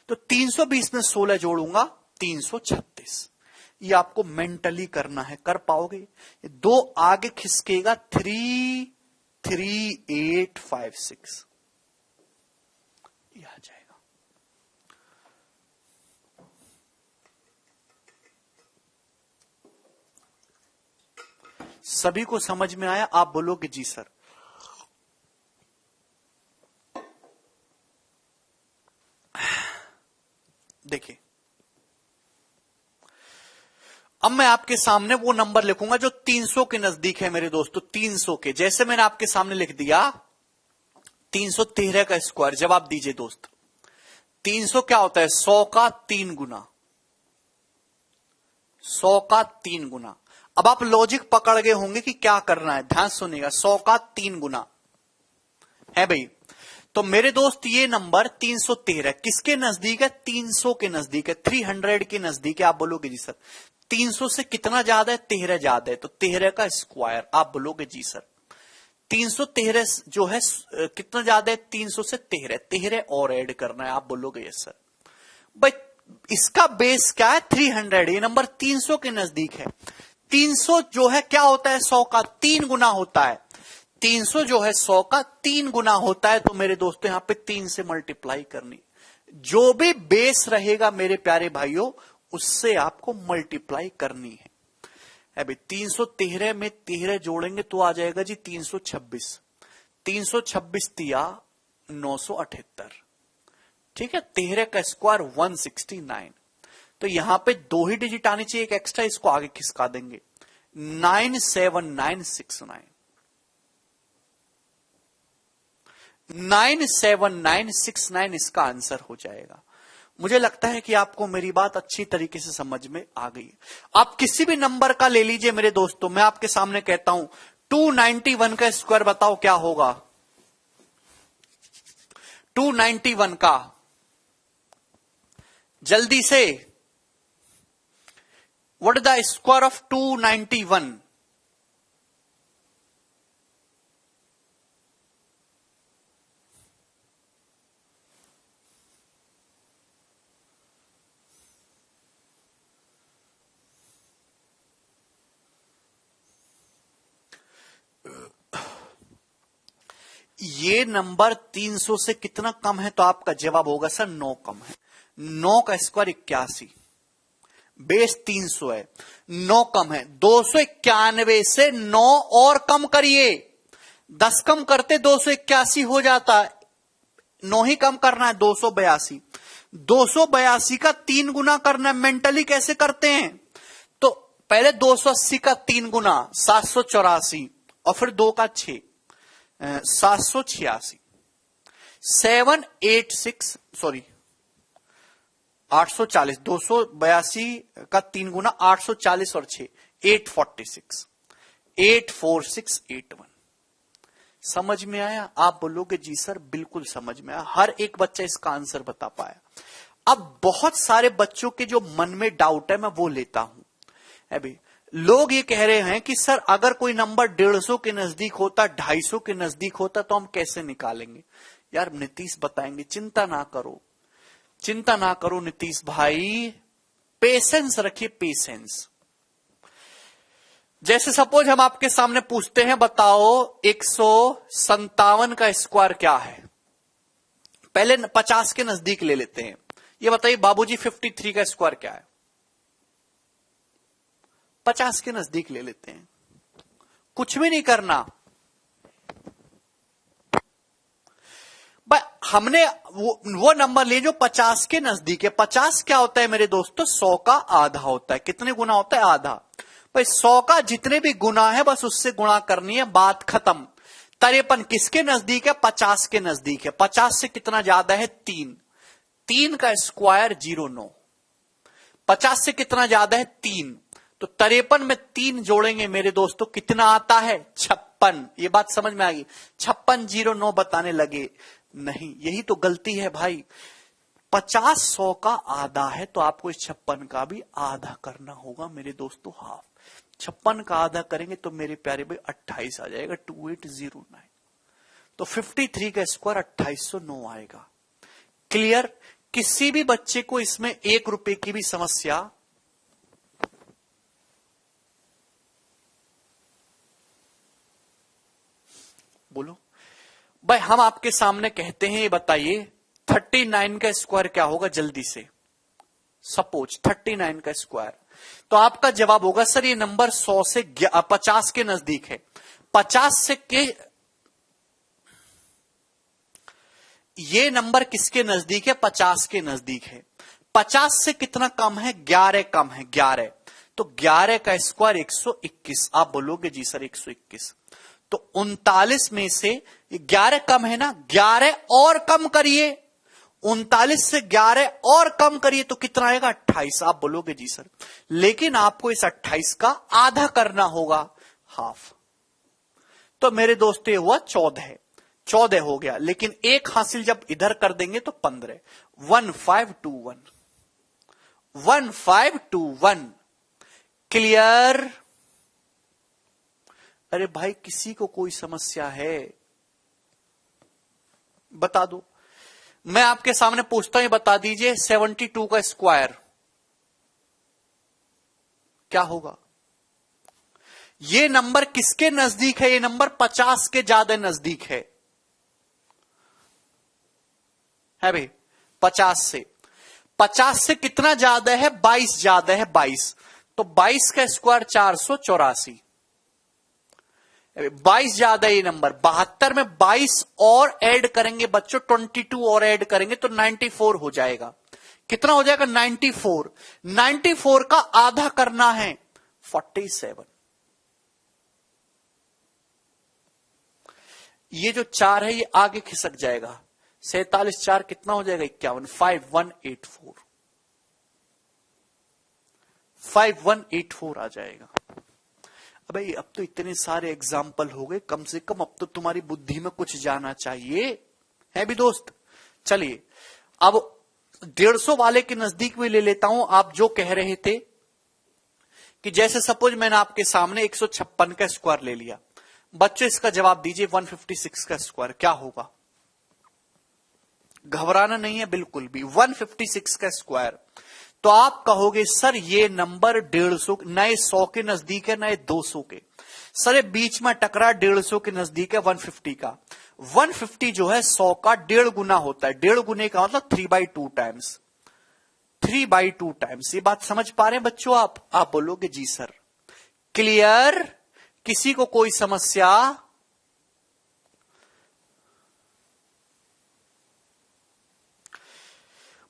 तो 320 में 16 जोड़ूंगा 336। ये आपको मेंटली करना है, कर पाओगे? ये 2 आगे खिसकेगा 33856 ये आ जाएगा। सभी को समझ में आया? आप बोलोगे जी सर। देखिए अब मैं आपके सामने वो नंबर लिखूंगा जो 300 के नजदीक है मेरे दोस्तों। 300 के, जैसे मैंने आपके सामने लिख दिया 313 का स्क्वायर। जवाब दीजिए दोस्त, 300 क्या होता है? 100 का 3 गुना। 100 का 3 गुना। अब आप लॉजिक पकड़ गए होंगे कि क्या करना है, ध्यान सुनिएगा। 100 का 3 गुना है भाई। तो मेरे दोस्त ये नंबर 313 किसके नजदीक है? 300 के नजदीक है, 300 के नजदीक है। आप बोलोगे जी सर 300 से कितना ज्यादा है? 13 ज्यादा है, तो 13 का स्क्वायर। आप बोलोगे जी सर 313 जो है कितना ज्यादा है? 300 से 13 और ऐड करना है। आप बोलोगे यस सर। भाई इसका बेस क्या है? 300। ये नंबर 300 के नजदीक है। 300 जो है क्या होता है? 100 का 3 गुना होता है। 300 जो है 100 का 3 गुना होता है। तो मेरे दोस्तों यहां पे 3 से मल्टीप्लाई करनी। जो भी बेस रहेगा मेरे प्यारे भाइयों उससे आपको मल्टीप्लाई करनी है। अभी 313 में 13 जोड़ेंगे तो आ जाएगा जी 326। 326 दिया 978। ठीक है, 13 का स्क्वायर 169। तो यहां पे 2 ही डिजिट आनी चाहिए, एक एक्स्ट्रा, इसको आगे खिसका देंगे 97969। 97969 इसका आंसर हो जाएगा। मुझे लगता है कि आपको मेरी बात अच्छी तरीके से समझ में आ गई। आप किसी भी नंबर का ले लीजिए मेरे दोस्तों, मैं आपके सामने कहता हूं 291 का स्क्वायर बताओ क्या होगा? 291 का जल्दी से, what is the square of 291? ये नंबर 300 से कितना कम है? तो आपका जवाब होगा सर 9 कम है। 9 का स्क्वायर 81, बेस 300 है, 9 कम है। 291 से 9 और कम करिए, 10 कम करते 281 हो जाता, 9 ही कम करना है, 282। 282 का 3 गुना करना है। मेंटली कैसे करते हैं? तो पहले 280 का 3 गुना 784 और फिर 2 का 6 786, 786 सॉरी 840, 282 का 3 गुना 840 और 6 846, 84681। समझ में आया? आप बोलोगे जी सर बिल्कुल समझ में आया। हर एक बच्चा इसका आंसर बता पाया। अब बहुत सारे बच्चों के जो मन में डाउट है मैं वो लेता हूं। अभी लोग ये कह रहे हैं कि सर अगर कोई नंबर 150 के नजदीक होता, 250 के नजदीक होता तो हम कैसे निकालेंगे? यार नीतीश बताएंगे, चिंता ना करो, चिंता ना करो नीतीश भाई, पेशेंस रखिए, पेशेंस। जैसे सपोज हम आपके सामने पूछते हैं, बताओ 157 का स्क्वायर क्या है? पहले 50 के नजदीक ले लेते हैं। ये बताइए बाबूजी 53 का स्क्वायर क्या है? 50 के नजदीक ले लेते हैं, कुछ भी नहीं करना। हमने वो नंबर ले जो 50 के नजदीक है। 50 क्या होता है मेरे दोस्तों? 100 का आधा होता है। कितने गुना होता है? आधा। भाई 100 का जितने भी गुना है बस उससे गुणा करनी है, बात खत्म। 53 किसके नजदीक है? 50 के नजदीक है। 50 से कितना ज्यादा है? 3। 3 का स्क्वायर 09। 50 से कितना ज्यादा है? 3। तो 53 में 3 जोड़ेंगे मेरे दोस्तों, कितना आता है? 56। ये बात समझ में आ गई? 56 09 बताने लगे, नहीं, यही तो गलती है भाई। 50 100 का आधा है तो आपको इस 56 का भी आधा करना होगा मेरे दोस्तों, हाफ। 56 का आधा करेंगे तो मेरे प्यारे भाई 28 आ जाएगा, 2809। तो 53 का स्क्वायर 2809 आएगा। क्लियर? किसी भी बच्चे को इसमें 1 रुपए की भी समस्या बोलो भाई। हम आपके सामने कहते हैं, ये बताइए 39 का स्क्वायर क्या होगा? जल्दी से सपोज 39 का स्क्वायर, तो आपका जवाब होगा सर ये नंबर 100 से 50 के नजदीक है। 50 से के ये नंबर किसके नजदीक है? 50 के नजदीक है। 50 से कितना कम है? 11 कम है, 11। तो 11 का स्क्वायर 121। आप बोलोगे जी सर 121, तो 39 में से 11 कम है ना, 11 और कम करिए। 39 से 11 और कम करिए तो कितना आएगा? 28। आप बोलोगे जी सर, लेकिन आपको इस 28 का आधा करना होगा, हाफ। तो मेरे दोस्तों ये हुआ 14 14 हो गया, लेकिन एक हासिल जब इधर कर देंगे तो 15। 1521 1521। क्लियर? अरे भाई किसी को कोई समस्या है? बता दो। मैं आपके सामने पूछता हूं, बता दीजिए 72 का स्क्वायर क्या होगा? ये नंबर किसके नजदीक है? ये नंबर 50 के ज्यादा नजदीक है भाई। 50 से कितना ज्यादा है? 22 ज्यादा है, 22। तो 22 का स्क्वायर 484। 22 ज्यादा ये नंबर। 72 में 22 और ऐड करेंगे बच्चों, 22 और ऐड करेंगे तो 94 हो जाएगा। कितना हो जाएगा? 94। 94 का आधा करना है, 47। ये जो 4 है ये आगे खिसक जाएगा। 47 4 कितना हो जाएगा? 51। 5184 5184 आ जाएगा। भाई अब तो इतने सारे एग्जाम्पल हो गए, कम से कम अब तो तुम्हारी बुद्धि में कुछ जाना चाहिए, है भी दोस्त। चलिए अब 150 वाले के नजदीक में ले लेता हूं। आप जो कह रहे थे कि जैसे सपोज मैंने आपके सामने 156 का स्क्वायर ले लिया, बच्चों इसका जवाब दीजिए 156 का स्क्वायर क्या होगा? घबराना नहीं है बिल्कुल भी। 156 का स्क्वायर, तो आप कहोगे सर ये नंबर 150, नए 100 के नजदीक है, नए 200 के। सर ये बीच में टकरा 150 के नजदीक है 150 का। 150 जो है 100 का 1.5 गुना होता है। 1.5 गुने का मतलब 3/2 टाइम्स, 3/2 टाइम्स। ये बात समझ पा रहे हैं बच्चों आप बोलोगे जी सर। क्लियर? किसी को कोई समस्या?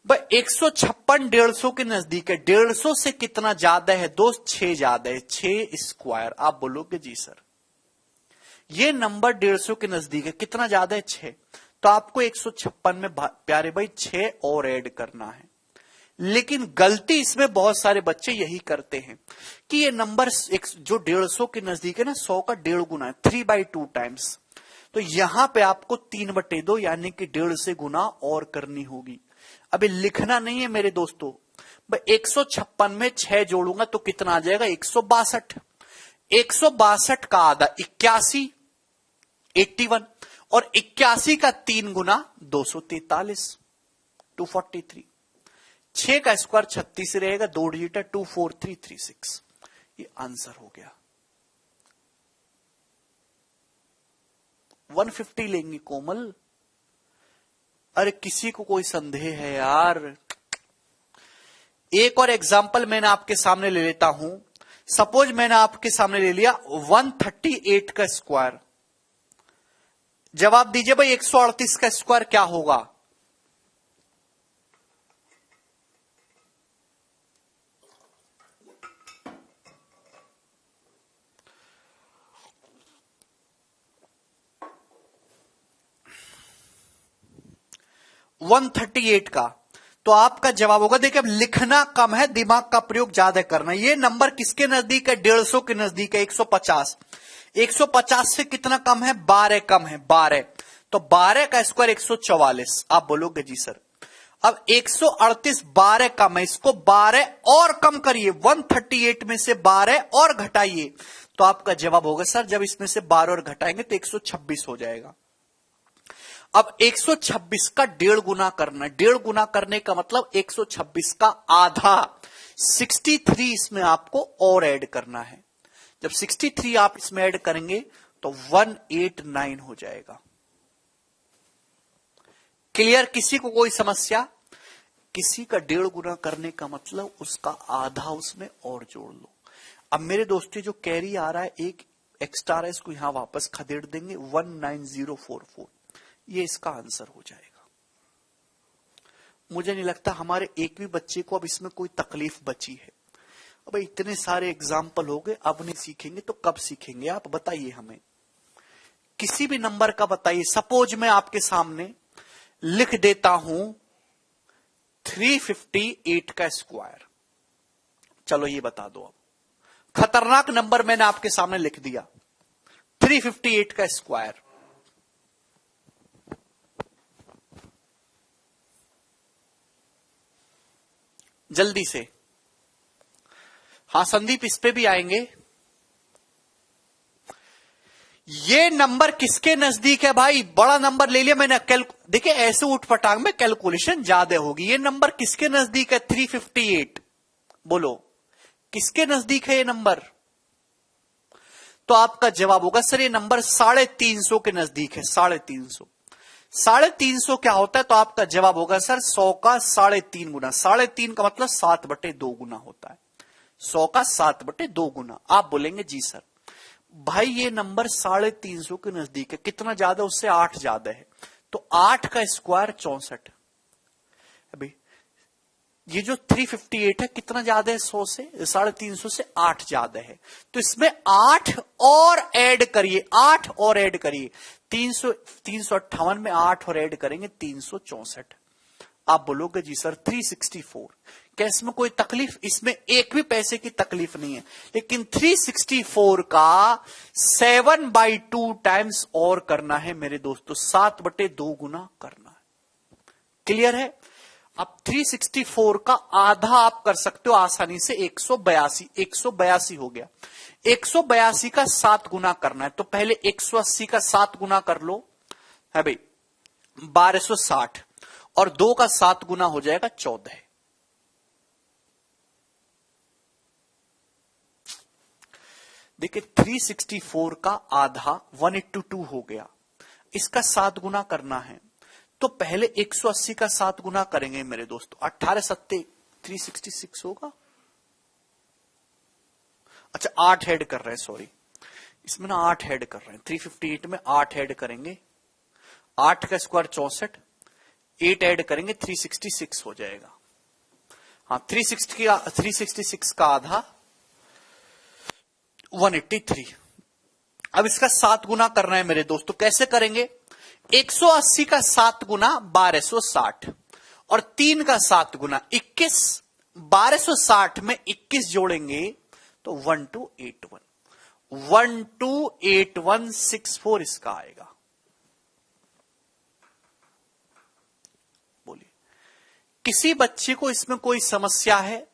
भाई 156 150 के नजदीक है। 150 से कितना ज्यादा है दोस्त? 6 ज्यादा है, 6 स्क्वायर। आप बोलोगे जी सर। ये नंबर 150 के नजदीक है, कितना ज्यादा है? 6। तो आपको 156 में प्यारे भाई 6 और ऐड करना है। लेकिन गलती इसमें बहुत सारे बच्चे यही करते हैं कि ये नंबर जो 150 के नजदीक है ना, 100 का 1.5 गुना है, 3/2 टाइम्स। तो यहां पे आपको 3/2 यानी कि 1.5 से गुना और करनी होगी। अभी लिखना नहीं है मेरे दोस्तों। 156 में 6 जोड़ूंगा तो कितना आ जाएगा? 162। 162 का आधा 81, 81, और 81 का 3 गुना 243, 243। 6 का स्क्वायर 36 रहेगा, 2 डिजिट है, 24336। ये आंसर हो गया। 150 लेंगे कोमल। अरे किसी को कोई संदेह है यार? एक और एग्जाम्पल मैंने आपके सामने ले लेता हूं। सपोज मैंने आपके सामने ले लिया 138 का स्क्वायर। जवाब दीजिए भाई 138 का स्क्वायर क्या होगा? वन 138 का तो आपका जवाब होगा, देखिए अब लिखना कम है, दिमाग का प्रयोग ज्यादा करना है। ये नंबर किसके नजदीक है? 150 के नजदीक है, 150। 150 से कितना कम है? 12 कम है, 12। तो 12 का स्क्वायर 144। आप बोलोगे जी सर। अब 138 12 कम है, इसको 12 और कम करिए, 138 में से 12 और घटाइए, तो आपका जवाब होगा सर जब इसमें से 12 और घटाएंगे तो 126 हो जाएगा। अब 126 का 1.5 गुना करना है। 1.5 गुना करने का मतलब 126 का आधा 63 इसमें आपको और ऐड करना है। जब 63 आप इसमें ऐड करेंगे तो 189 हो जाएगा। क्लियर? किसी को कोई समस्या? किसी का 1.5 गुना करने का मतलब उसका आधा उसमें और जोड़ लो। अब मेरे दोस्तों जो कैरी आ रहा है एक एक्स्ट्रा है, इसको यहां वापस खदेड़ देंगे, 19044। ये इसका आंसर हो जाएगा। मुझे नहीं लगता हमारे एक भी बच्चे को अब इसमें कोई तकलीफ बची है। अब इतने सारे एग्जाम्पल हो गए, अब नहीं सीखेंगे तो कब सीखेंगे? आप बताइए हमें, किसी भी नंबर का बताइए। सपोज मैं आपके सामने लिख देता हूं 358 का स्क्वायर। चलो ये बता दो। अब खतरनाक नंबर मैंने आपके सामने लिख दिया, 358 का स्क्वायर। जल्दी से। हां संदीप इस पे भी आएंगे। ये नंबर किसके नजदीक है भाई? बड़ा नंबर ले लिया मैंने। देखिए ऐसे उठपटांग में कैलकुलेशन ज्यादा होगी। ये नंबर किसके नजदीक है? 358। बोलो किसके नजदीक है ये नंबर? तो आपका जवाब होगा सर ये नंबर 350 के नजदीक है। 350। 350 क्या होता है? तो आपका जवाब होगा सर 100 का 3.5 गुना। 3.5 का मतलब 7/2 गुना होता है। 100 का 7/2 गुना। आप बोलेंगे जी सर भाई ये नंबर 350 के नजदीक है, कितना ज्यादा? उससे 8 ज्यादा है। तो 8 का स्क्वायर 64। अभी ये जो 358 है कितना ज्यादा है? 100 से 350 से 8 ज्यादा है। तो इसमें 8 और ऐड करिए, 8 और ऐड करिए। 358 में 8 और ऐड करेंगे 364। आप बोलोगे जी सर 364। क्या इसमें कोई तकलीफ? इसमें एक भी पैसे की तकलीफ नहीं है। लेकिन 364 का 7/2 टाइम्स और करना है मेरे दोस्तों, 7/2 गुना करना है। क्लियर है? अब 364 का आधा आप कर सकते हो आसानी से, 182। 182 हो गया। 182 का 7 गुना करना है, तो पहले 180 का 7 गुना कर लो है भाई 1260, और 2 का 7 गुना हो जाएगा 14। देखिए 364 का आधा 1/2 हो गया। इसका 7 गुना करना है तो पहले 180 का 7 गुना करेंगे मेरे दोस्तों। 18 सत्ते 366 होगा। अच्छा 8 ऐड कर रहे हैं, सॉरी इसमें ना 8 ऐड कर रहे हैं। 358 में 8 ऐड करेंगे, 8 का स्क्वायर 64, 8 ऐड करेंगे 366 हो जाएगा। हाँ 366 का आधा 183। अब इसका 7 गुना करना है मेरे दोस्तों। कैसे करेंगे? 180 का 7 गुना 1260 और 3 का 7 गुना 21। 1260 में 21 जोड़ेंगे तो 1281, 128164 इसका आएगा। बोलिए, किसी बच्चे को इसमें कोई समस्या है?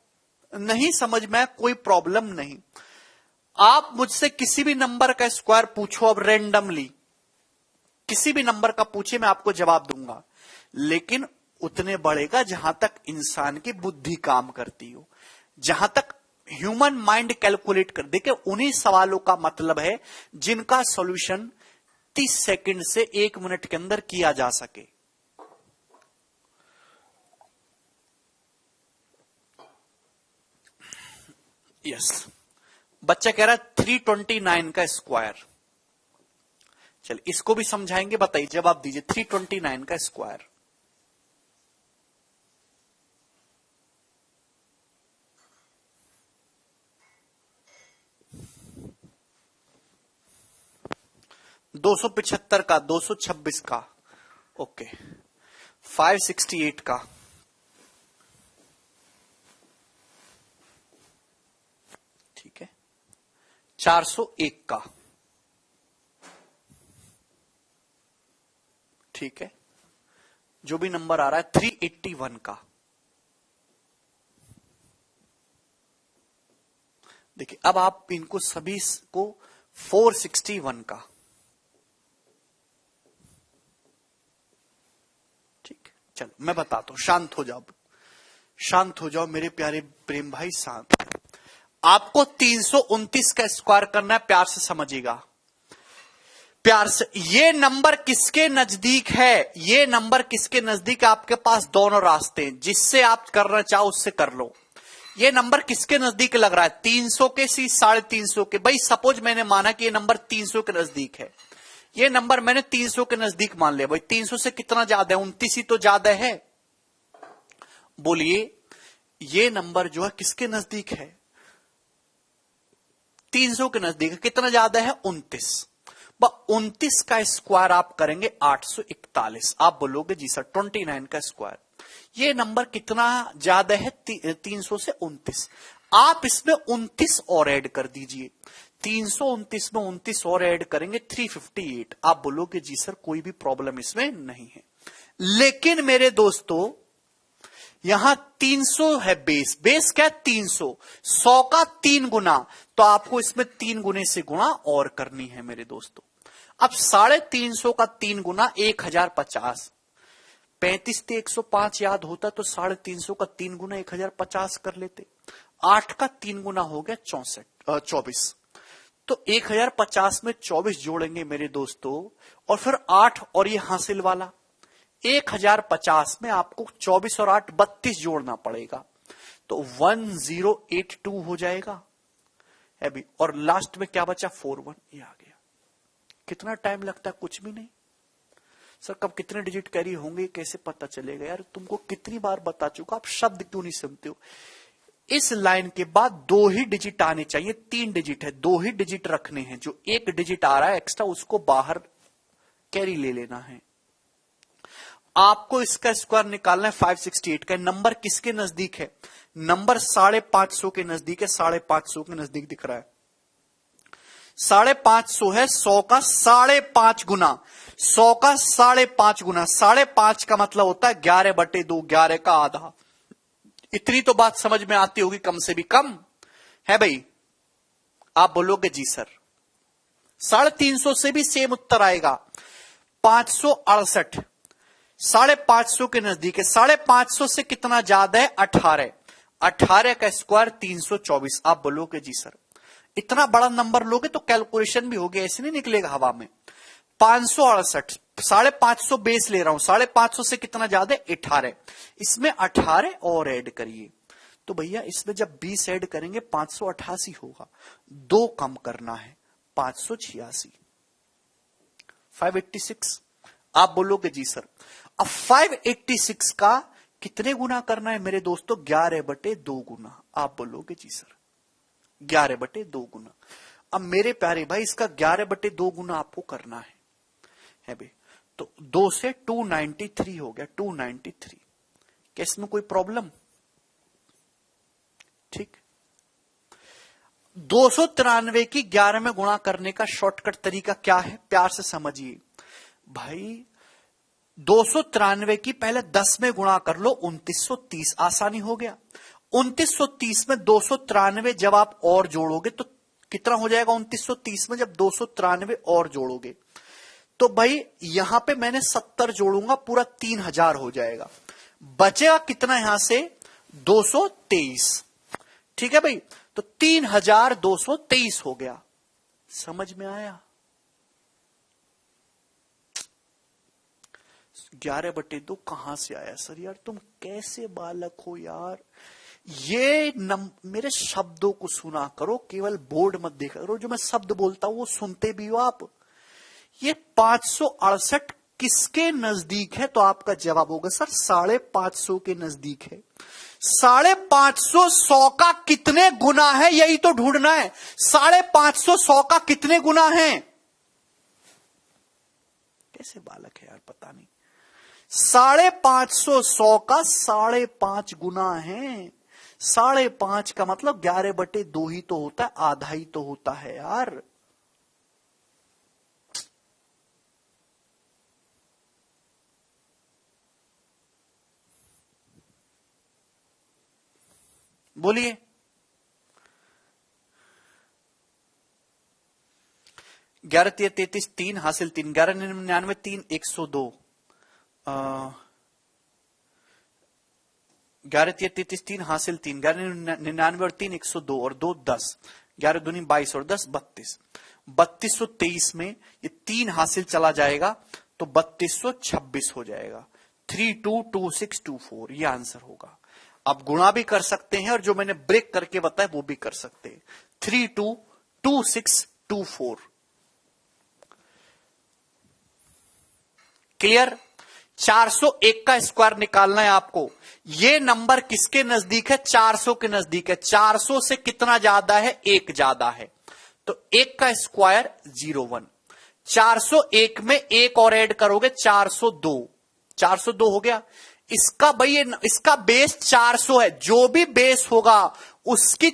नहीं समझ में कोई प्रॉब्लम नहीं। आप मुझसे किसी भी नंबर का स्क्वायर पूछो, अब रैंडमली किसी भी नंबर का पूछे मैं आपको जवाब दूंगा, लेकिन उतने बढ़ेगा जहां तक इंसान की बुद्धि काम करती हो, जहां तक ह्यूमन माइंड कैलकुलेट कर। देखिए उन्हीं सवालों का मतलब है जिनका सॉल्यूशन 30 सेकंड से 1 मिनट के अंदर किया जा सके। यस, बच्चा कह रहा है 329 का स्क्वायर। चलिए इसको भी समझाएंगे, बताइए जवाब दीजिए। 329 का स्क्वायर दो 275 का, 226 का, ओके 568 का, ठीक है 401 का, ठीक है जो भी नंबर आ रहा है 381 का। देखिए अब आप इनको सभी को 461 का, ठीक। चलो मैं बताता हूं, शांत हो जाओ, शांत हो जाओ मेरे प्यारे प्रेम भाई, शांत। आपको 329 का स्क्वायर करना है, प्यार से समझिएगा, प्यार से। ये नंबर किसके नजदीक है? ये नंबर किसके नजदीक? आपके पास दोनों रास्ते हैं, जिससे आप करना चाहो उससे कर लो। ये नंबर किसके नजदीक लग रहा है? 300 के सी 350 के। भाई सपोज मैंने माना कि ये नंबर 300 के नजदीक है, ये नंबर मैंने 300 के नजदीक मान लिया। भाई 300 से कितना ज्यादा है? 29 ही तो ज्यादा है। बोलिए ये नंबर जो है किसके नजदीक है? 300 के नजदीक है। कितना ज्यादा है? 29। 29 का स्क्वायर आप करेंगे 841। आप बोलोगे जी सर 29 का स्क्वायर। ये नंबर कितना ज्यादा है? 300 से 29। आप इसमें 29 और ऐड कर दीजिए। 329 में 29 और ऐड करेंगे 358। आप बोलोगे जी सर कोई भी प्रॉब्लम इसमें नहीं है। लेकिन मेरे दोस्तों यहां 300 है बेस। बेस क्या? 300। 100 का 3 गुना, तो आपको इसमें 3 गुने से गुणा और करनी है मेरे दोस्तों। अब 350 का 3 गुना 1050। 35 से 105 याद होता तो 350 का 3 गुना 1050 कर लेते। 8 का 3 गुना हो गया 24। तो 1050 में 24 जोड़ेंगे मेरे दोस्तों, और फिर 8 और ये हासिल वाला 1050 में आपको 24 और 8 32 जोड़ना पड़ेगा, तो 1082 हो जाएगा है भी। और लास्ट में क्या बचा? 41। ये आ गया। कितना टाइम लगता है? कुछ भी नहीं सर। कब कितने डिजिट कैरी होंगे कैसे पता चलेगा? यार तुमको कितनी बार बता चुका, आप शब्द क्यों नहीं सुनते हो? इस लाइन के बाद 2 ही डिजिट आने चाहिए। 3 डिजिट है, 2 ही डिजिट रखने हैं। जो 1 डिजिट आ रहा है एक्स्ट्रा उसको बाहर कैरी ले लेना है। आपको इसका स्क्वायर निकालना है 568 का। नंबर किसके नजदीक है? नंबर 550 के नजदीक है। 550 के नजदीक दिख रहा है। 550 है 100 का 5.5 गुना। 100 का 5.5 गुना। 5.5 का मतलब होता है 11/2, 11 का आधा। इतनी तो बात समझ में आती होगी, कम से भी कम है भाई। आप बोलोगे जी सर 350 से भी सेम उत्तर आएगा। 568 550 के नजदीक है। 550 से कितना ज्यादा है? 18। 18 का स्क्वायर 324। आप बोलोगे जी सर इतना बड़ा नंबर लोगे तो कैलकुलेशन भी होगी, ऐसे नहीं निकलेगा हवा में। 568 550 बेस ले रहा हूं, 550 से कितना ज्यादा 18, इसमें 18 और ऐड करिए तो भैया इसमें जब 20 ऐड करेंगे 588 होगा, 2 कम करना है 586, 586। आप बोलोगे जी सर अब 586 का कितने गुना करना है मेरे दोस्तों, 11/2 गुना। आप बोलोगे जी सर 11/2 गुना। अब मेरे प्यारे भाई इसका 11/2 गुना आपको करना है भाई, तो 2 से 293 हो गया, 293। क्या इसमें कोई प्रॉब्लम? ठीक। 293 की 11 में गुणा करने का शॉर्टकट तरीका क्या है, प्यार से समझिए भाई। 293 की पहले 10 में गुणा कर लो, 2930, आसानी हो गया। 2930 में 293 जब आप और जोड़ोगे तो कितना हो जाएगा, 2930 में जब 293 और जोड़ोगे तो भाई यहां पे मैंने 70 जोड़ूंगा, पूरा 3000 हो जाएगा। बचेगा कितना यहां से, 223। ठीक है भाई, तो 3223 हो गया। समझ में आया? 11/2 कहां से आया सर? यार तुम कैसे बालक हो यार। ये मेरे शब्दों को सुना करो, केवल बोर्ड मत देखा करो। जो मैं शब्द बोलता हूं वो सुनते भी हो आप। ये 568 किसके नजदीक है? तो आपका जवाब होगा सर 550 के नजदीक है। 550 100 का कितने गुना है, यही तो ढूंढना है। 550 100 का कितने गुना है? कैसे बालक है यार, पता नहीं। 550 100 का 5.5 गुना है। 5.5 का मतलब 11/2 ही तो होता है, आधा ही तो होता है यार। बोलिए। 11 3 33 3 हासिल 3, 1199 3 102, 11 3 33 3 हासिल 3, 1199 और 3 102 और 2 10, 11 दूनी 22 और 10 32, 3223 में ये 3 हासिल चला जाएगा तो 3226 हो जाएगा। 322624 ये आंसर होगा। आप गुणा भी कर सकते हैं और जो मैंने ब्रेक करके बताया वो भी कर सकते हैं। 322624। क्लियर? 401 का स्क्वायर निकालना है आपको। ये नंबर किसके नजदीक है? 400 के नजदीक है। 400 से कितना ज्यादा है? 1 ज्यादा है। तो 1 का स्क्वायर 01। 401 में 1 और ऐड करोगे 402, 402 हो गया। इसका भाई इसका बेस 400 है। जो भी बेस होगा उसकी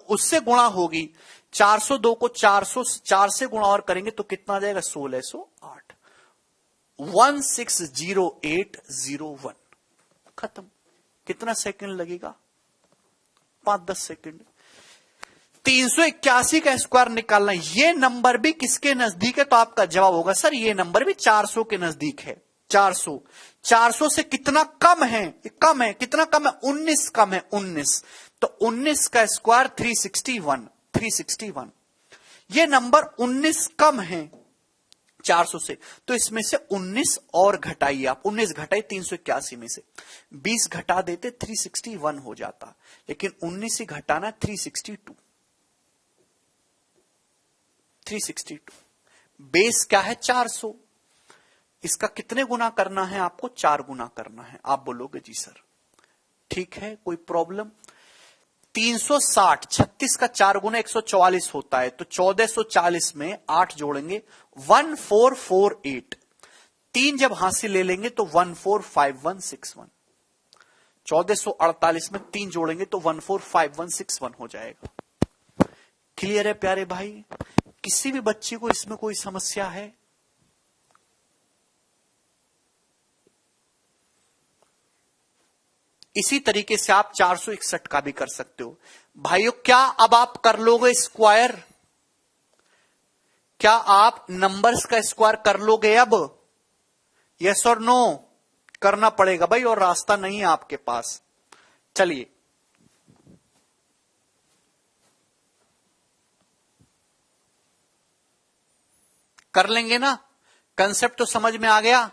उससे गुणा होगी। 402 को 404 से गुणा और करेंगे तो कितना आ जाएगा? 1608। 160801। खत्म। कितना सेकंड लगेगा? 5-10 सेकंड। 381 का स्क्वायर निकालना। ये नंबर भी किसके नजदीक है? तो आपका जवाब होगा सर ये नंबर भी 400 के नजदीक है। 400 400 से कितना कम है? कम है। कितना कम है? 19 कम है। 19 तो 19 का स्क्वायर 361। 361 ये नंबर 19 कम है 400 से, तो इसमें से 19 और घटाइए आप। 19 घटाइए 381 में से, 20 घटा देते 361 हो जाता, लेकिन 19 ही घटाना 362। 362 बेस क्या है? 400। इसका कितने गुना करना है आपको? 4 गुना करना है। आप बोलोगे जी सर ठीक है, कोई प्रॉब्लम? 360 36 का 4 गुना 144 होता है, तो 1440 में 8 जोड़ेंगे 1448। 3 जब हासिल ले लेंगे तो 145161। 1448 में 3 जोड़ेंगे तो 145161 हो जाएगा। क्लियर है प्यारे भाई? किसी भी बच्चे को इसमें कोई समस्या है? इसी तरीके से आप 461 का भी कर सकते हो। भाइयों क्या अब आप कर लोगे स्क्वायर? क्या आप नंबर्स का स्क्वायर कर लोगे अब? यस और नो? करना पड़ेगा भाई, और रास्ता नहीं है आपके पास। चलिए कर लेंगे ना? कंसेप्ट तो समझ में आ गया।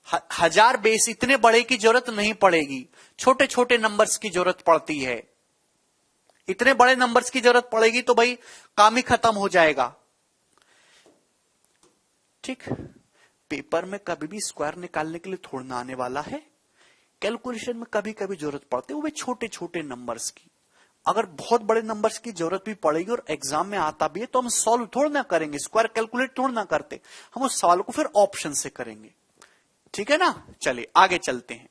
1000 बेस इतने बड़े की जरूरत नहीं पड़ेगी, छोटे छोटे नंबर्स की जरूरत पड़ती है। इतने बड़े नंबर्स की जरूरत पड़ेगी तो भाई काम ही खत्म हो जाएगा। ठीक, पेपर में कभी भी स्क्वायर निकालने के लिए थोड़ा ना आने वाला है, कैलकुलेशन में कभी कभी जरूरत पड़ती है, वो भी छोटे छोटे नंबर्स की। अगर बहुत बड़े नंबर्स की जरूरत भी पड़ेगी और एग्जाम में आता भी है तो हम सॉल्व थोड़ा ना करेंगे, स्क्वायर कैलकुलेट थोड़ा ना करते, हम उस सवाल को फिर ऑप्शन से करेंगे। ठीक है ना, चलिए आगे चलते हैं।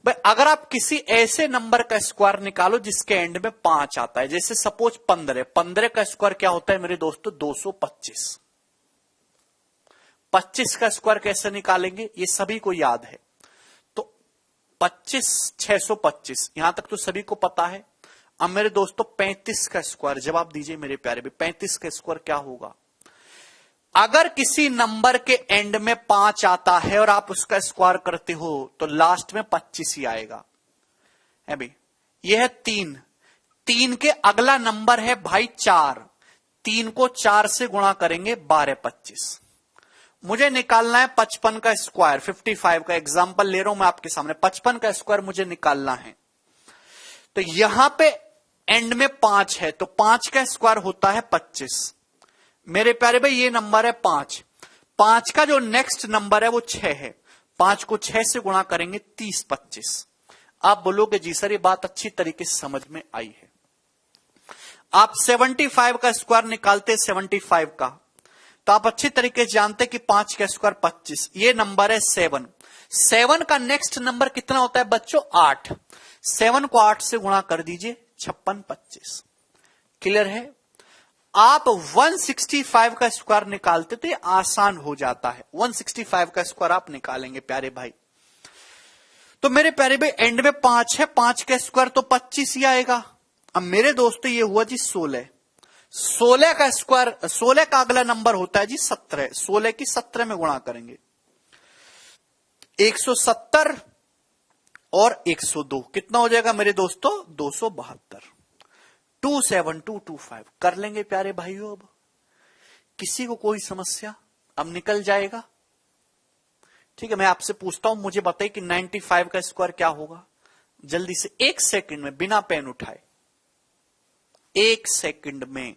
भाई अगर आप किसी ऐसे नंबर का स्क्वायर निकालो जिसके एंड में 5 आता है, जैसे सपोज 15, 15 का स्क्वायर क्या होता है मेरे दोस्तों 225। 25 का स्क्वायर कैसे निकालेंगे ये सभी को याद है, तो 25 625, यहां तक तो सभी को पता है। अब मेरे दोस्तों 35 का स्क्वायर, जवाब दीजिए मेरे प्यारे भी, 35 का स्क्वायर क्या होगा? अगर किसी नंबर के एंड में 5 आता है और आप उसका स्क्वायर करते हो तो लास्ट में 25 ही आएगा, है भाई। यह है 3, 3 के अगला नंबर है भाई 4, 3 को 4 से गुणा करेंगे 12 25। मुझे निकालना है 55 का स्क्वायर, 55 का एग्जांपल ले रहा हूं मैं आपके सामने, 55 का स्क्वायर मुझे निकालना है। तो यहां पे एंड में 5 है तो 5 का स्क्वायर होता है 25। मेरे प्यारे भाई ये नंबर है 5, 5 का जो नेक्स्ट नंबर है वो 6 है, 5 को 6 से गुणा करेंगे 30 25। आप बोलोगे जी सर ये बात अच्छी तरीके से समझ में आई है। आप 75 का स्क्वायर निकालते 75 का, तो आप अच्छी तरीके से जानते कि 5 का स्क्वायर 25, ये नंबर है 7। 7 का नेक्स्ट नंबर कितना होता है बच्चों 8, 7 को 8 से गुणा कर दीजिए 56 25। क्लियर है? आप 165 का स्क्वायर निकालते तो ये आसान हो जाता है, 165 का स्क्वायर आप निकालेंगे प्यारे भाई। तो मेरे प्यारे भाई एंड में 5 है, 5 का स्क्वायर तो 25 ही आएगा। अब मेरे दोस्तों ये हुआ जी 16, 16 का स्क्वायर, 16 का अगला नंबर होता है जी 17, 16 की 17 में गुणा करेंगे 170 और 102, कितना हो जाएगा मेरे दोस्तों 272, 27225 कर लेंगे प्यारे भाइयों। अब किसी को कोई समस्या? अब निकल जाएगा। ठीक है, मैं आपसे पूछता हूं, मुझे बताइए कि 95 का स्क्वायर क्या होगा? जल्दी से 1 सेकंड में, बिना पेन उठाए, 1 सेकंड में।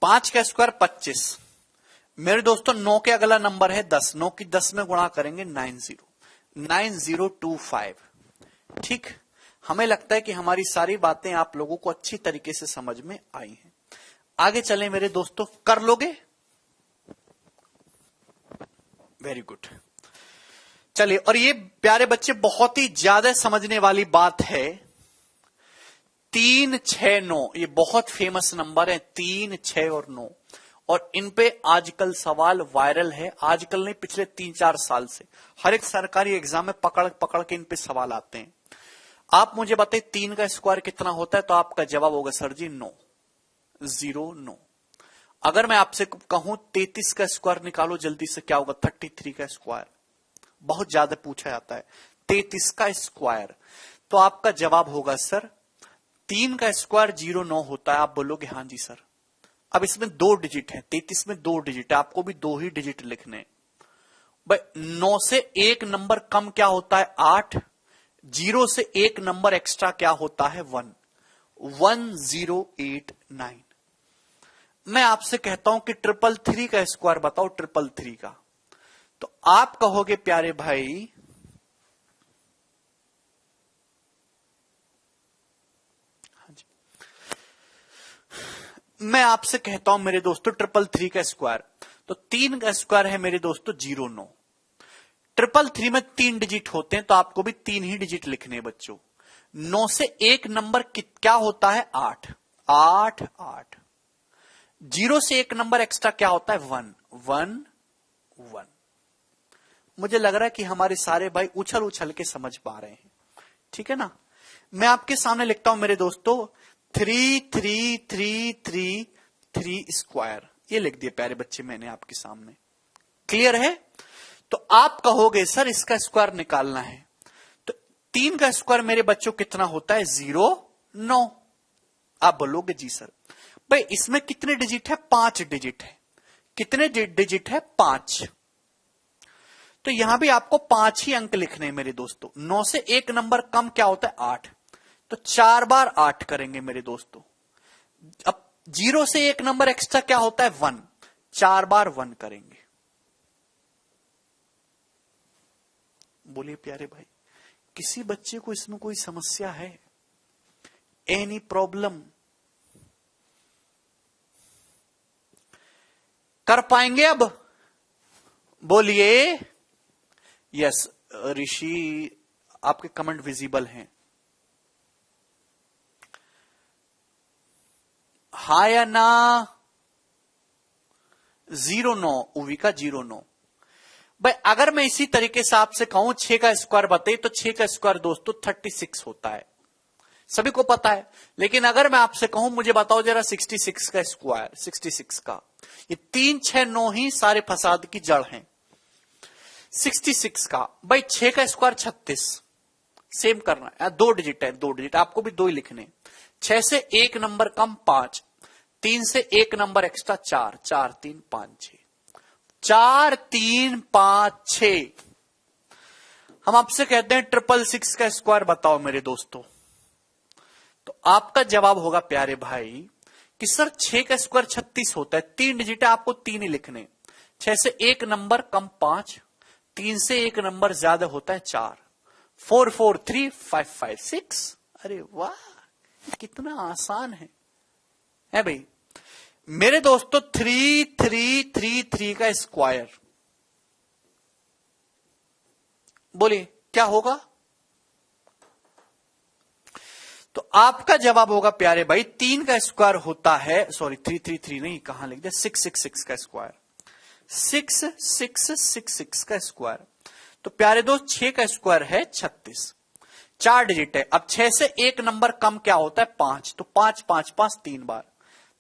पांच का स्क्वायर 25, मेरे दोस्तों 9 के अगला नंबर है 10, 9 की 10 में गुणा करेंगे 9025। ठीक, हमें लगता है कि हमारी सारी बातें आप लोगों को अच्छी तरीके से समझ में आई हैं। आगे चलें मेरे दोस्तों, कर लोगे? Very good. चलिए, और ये प्यारे बच्चे बहुत ही ज्यादा समझने वाली बात है, 3 6 9, ये बहुत फेमस नंबर है 3 6 और 9, और इन पे आजकल सवाल वायरल है, आजकल नहीं पिछले 3-4 साल से हर एक सरकारी एग्जाम में पकड़ पकड़ के इन पे सवाल आते हैं। आप मुझे बताइए 3 का स्क्वायर कितना होता है? तो आपका जवाब होगा सर जी 9, 0 9। अगर मैं आपसे कहूं 33 का स्क्वायर निकालो जल्दी से, क्या होगा? 33 का स्क्वायर, बहुत ज्यादा पूछा जाता है 33 का स्क्वायर, तो आपका जवाब होगा सर 3 का स्क्वायर 0 9 होता है। आप बोलोगे हाँ जी सर। अब इसमें 2 डिजिट है, 33 में 2 डिजिट है, आपको भी 2 ही डिजिट लिखने। भाई 9 से एक नंबर कम क्या होता है? 8, 0 से एक नंबर एक्स्ट्रा क्या होता है? 1, 1089। मैं आपसे कहता हूं कि 333 का स्क्वायर बताओ, 333 का, तो आप कहोगे प्यारे भाई मैं आपसे कहता हूं मेरे दोस्तों 333 का स्क्वायर, तो 3 का स्क्वायर है मेरे दोस्तों 0 9, 333 में 3 डिजिट होते हैं तो आपको भी 3 ही डिजिट लिखने हैं बच्चों। 9 से एक नंबर क्या होता है? 8, 8 8। 0 से एक नंबर एक्स्ट्रा क्या होता है? 1 1 1। मुझे लग रहा है कि हमारे सारे भाई उछल उछल के समझ पा रहे हैं। ठीक है ना? मैं आपके सामने लिखता हूं मेरे दोस्तों 3 स्क्वायर, ये लिख दिए प्यारे बच्चे मैंने आपके सामने। क्लियर है? तो आप कहोगे सर इसका स्क्वायर निकालना है, तो 3 का स्क्वायर मेरे बच्चों कितना होता है? 9। आप बोलोगे जी सर भाई इसमें कितने डिजिट है? 5 डिजिट है। कितने डिजिट है? 5। तो यहां भी आपको 5 ही अंक लिखने हैं मेरे दोस्तों। 9 से एक नंबर कम क्या होता है? 8। तो 4 बार 8 करेंगे मेरे दोस्तों। अब 0 से एक नंबर एक्स्ट्रा क्या होता है? 1। 4 बार 1 करेंगे। बोलिए प्यारे भाई, किसी बच्चे को इसमें कोई समस्या है? Any problem? कर पाएंगे अब? बोलिए यस। ऋषि आपके कमेंट विजिबल हैं, हा या ना? 09 उविका 09। भाई अगर मैं इसी तरीके से आपसे कहूं 6 का स्क्वायर बताइए, तो 6 का स्क्वायर दोस्तों 36 होता है, सभी को पता है। लेकिन अगर मैं आपसे कहूं मुझे बताओ जरा 66 का स्क्वायर, 66 का, ये 3 6 9 ही सारे फसाद की जड़ हैं। 66 का भाई 6 का स्क्वायर 36, सेम करना है, 2 डिजिट है, 2 डिजिट आपको भी 2 ही लिखने। 6 से एक नंबर कम 5, 3 से एक नंबर एक्स्ट्रा 4, 4 3 5 6, 4 3 5 6। हम आपसे कहते हैं 666 का स्क्वायर बताओ मेरे दोस्तों, तो आपका जवाब होगा प्यारे भाई कि सर 6 का स्क्वायर 36 होता है, 3 डिजिट है, आपको 3 ही लिखने। 6 से एक नंबर कम 5, 3 से एक नंबर ज्यादा होता है 4, 4 4 3 5 5 6। अरे वाह कितना आसान है भाई मेरे दोस्तों। 3333 का स्क्वायर, बोलिए क्या होगा? तो आपका जवाब होगा प्यारे भाई 3 का स्क्वायर होता है, सॉरी 333 नहीं, कहां लिख दिया, 666 का स्क्वायर, 6666 का स्क्वायर। तो प्यारे दोस्त 6 का स्क्वायर है 36, 4 डिजिट है। अब 6 से एक नंबर कम क्या होता है? 5, तो 5 5 5 3 बार,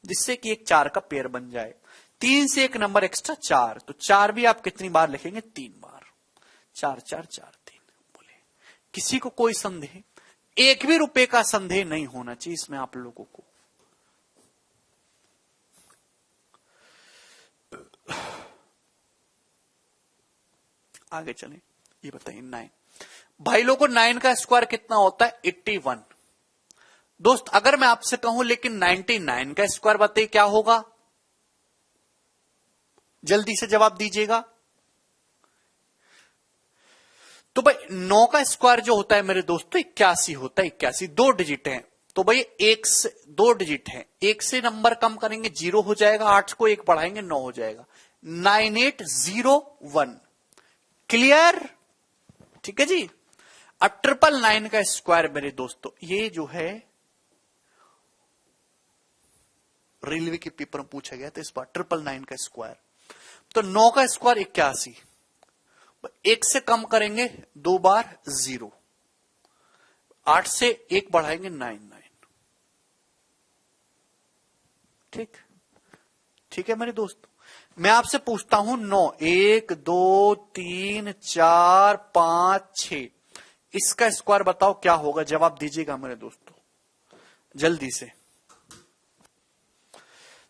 जिससे कि एक 4 का पेयर बन जाए। 3 से एक नंबर एक्स्ट्रा 4, तो 4 भी आप कितनी बार लिखेंगे? 3 बार, 4 4 4 3। बोले किसी को कोई संदेह? एक भी रुपए का संदेह नहीं होना चाहिए इसमें आप लोगों को। आगे चलें, ये बताइए 9 भाई लोगों, 9 का स्क्वायर कितना होता है? 81। दोस्त अगर मैं आपसे कहूं लेकिन 99 का स्क्वायर बताइए क्या होगा? जल्दी से जवाब दीजिएगा। तो भाई 9 का स्क्वायर जो होता है मेरे दोस्तों 81 होता है। 81 2 डिजिट है, तो भाई 1 से 2 डिजिट है, 1 से नंबर कम करेंगे 0 हो जाएगा, 8 को 1 बढ़ाएंगे 9 हो जाएगा, 9801। क्लियर? ठीक है जी। अब 999 का स्क्वायर मेरे दोस्तों, ये जो है रेलवे के पेपर में पूछा गया था इस बार, 999 का स्क्वायर। तो 9 का स्क्वायर 81, 1 से कम करेंगे 2 बार 0, 8 से 1 बढ़ाएंगे 99। ठीक ठीक है मेरे दोस्त। मैं आपसे पूछता हूं 9, 1 2 3 4 5 6, इसका स्क्वायर बताओ क्या होगा? जवाब दीजिएगा मेरे दोस्तों जल्दी से।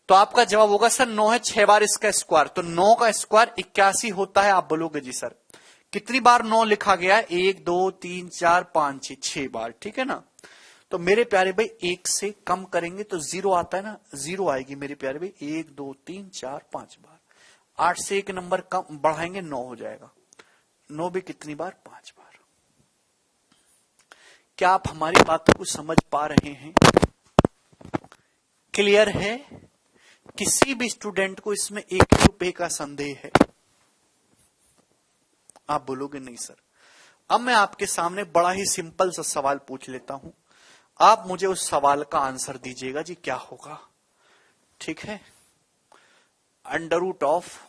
तो आपका जवाब होगा सर 9 है 6 बार इसका स्क्वायर, तो 9 का स्क्वायर 81 होता है। आप बोलोगे जी सर कितनी बार 9 लिखा गया है? 1 2 3 4 5 6, 6 बार, ठीक है ना। तो मेरे प्यारे भाई 1 से कम करेंगे तो 0 आता है ना, 0 आएगी मेरे प्यारे भाई। 1 2 3 4 5 बार, 8 से एक नंबर कम बढ़ाएंगे 9 हो जाएगा, 9 भी कितनी बार? 5 बार। क्या आप हमारी बातों को समझ पा रहे हैं? क्लियर है? किसी भी स्टूडेंट को इसमें 1 रुपए का संदेह है? आप बोलोगे नहीं सर। अब मैं आपके सामने बड़ा ही सिंपल सा सवाल पूछ लेता हूं, आप मुझे उस सवाल का आंसर दीजिएगा जी क्या होगा। ठीक है, अंडर रूट ऑफ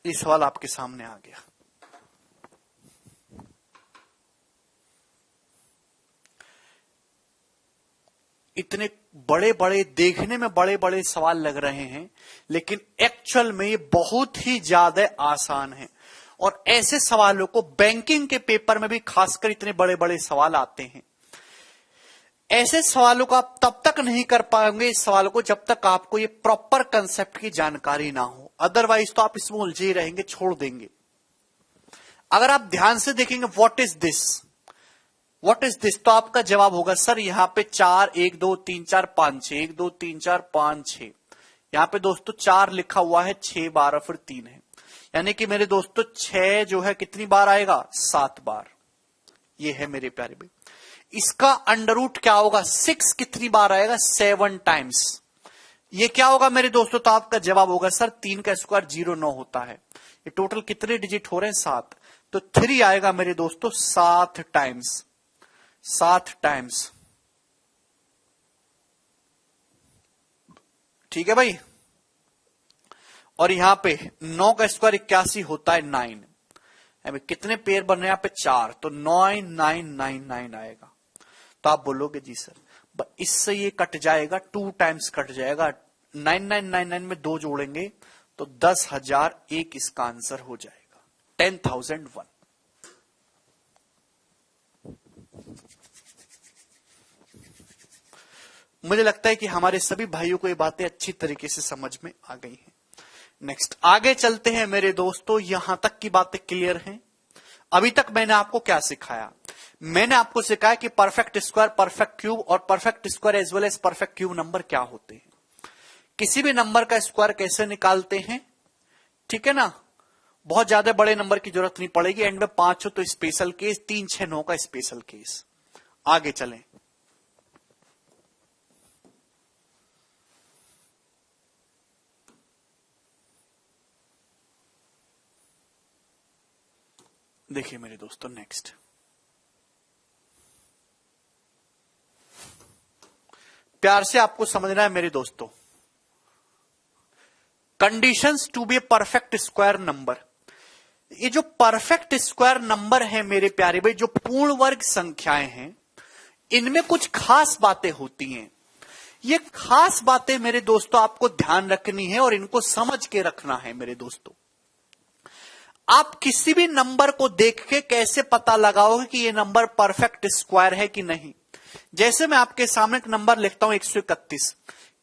ये सवाल आपके सामने आ गया। इतने बड़े बड़े, देखने में बड़े बड़े सवाल लग रहे हैं, लेकिन एक्चुअल में ये बहुत ही ज्यादा आसान है। और ऐसे सवालों को बैंकिंग के पेपर में भी खासकर इतने बड़े बड़े सवाल आते हैं। ऐसे सवालों को आप तब तक नहीं कर पाएंगे इस सवालों को जब तक आपको ये प्रॉपर कंसेप्ट की जानकारी ना हो, अदरवाइज तो आप इसमें उलझे ही रहेंगे, छोड़ देंगे। अगर आप ध्यान से देखेंगे what is this, what is this, तो आपका जवाब होगा सर यहां पे 4, 1 2 3 4 5 6, 1 2 3 4 5 6, यहां पे दोस्तों 4 लिखा हुआ है, 6 12 फिर 3 है, यानी कि मेरे दोस्तों 6 जो है कितनी बार आएगा, 7 बार। ये है मेरे प्यारे भाई। इसका अंडर रूट क्या होगा, 6 कितनी बार आएगा, 7 टाइम्स। ये क्या होगा मेरे दोस्तों, तो आपका जवाब होगा सर 3 का स्क्वायर 0 होता है। ये टोटल कितने डिजिट हो रहे हैं, 7, तो 3 आएगा मेरे दोस्तों 7 टाइम्स, 7 टाइम्स। ठीक है भाई। और यहां पे 9 का स्क्वायर 81 होता है 9, कितने पेयर बन रहे हैं यहाँ पे 4, तो 9999 आएगा। तो आप बोलोगे जी सर इससे ये कट जाएगा, 2 टाइम्स कट जाएगा, 9999 में 2 जोड़ेंगे तो 10,001 इसका आंसर हो जाएगा, 10,001। मुझे लगता है कि हमारे सभी भाइयों को ये बातें अच्छी तरीके से समझ में आ गई हैं। नेक्स्ट आगे चलते हैं मेरे दोस्तों, यहां तक की बातें क्लियर हैं। अभी तक मैंने आपको क्या सिखाया, मैंने आपको सिखाया कि परफेक्ट स्क्वायर, परफेक्ट क्यूब और perfect square as well as perfect cube number क्या होते हैं, किसी भी नंबर का स्क्वायर कैसे निकालते हैं, ठीक है ना। बहुत ज्यादा बड़े नंबर की जरूरत नहीं पड़ेगी, एंड में 5 हो तो स्पेशल केस, 3 6 9 का स्पेशल केस। आगे चलें। देखिए मेरे दोस्तों, नेक्स्ट प्यार से आपको समझना है मेरे दोस्तों, conditions to be a perfect square number. ये जो परफेक्ट स्क्वायर नंबर है मेरे प्यारे भाई, जो पूर्ण वर्ग संख्याएं हैं, इनमें कुछ खास बातें होती हैं। ये खास बातें मेरे दोस्तों आपको ध्यान रखनी है और इनको समझ के रखना है मेरे दोस्तों। आप किसी भी नंबर को देख के कैसे पता लगाओगे कि ये नंबर परफेक्ट स्क्वायर है कि नहीं। जैसे मैं आपके सामने एक नंबर लिखता हूं 131,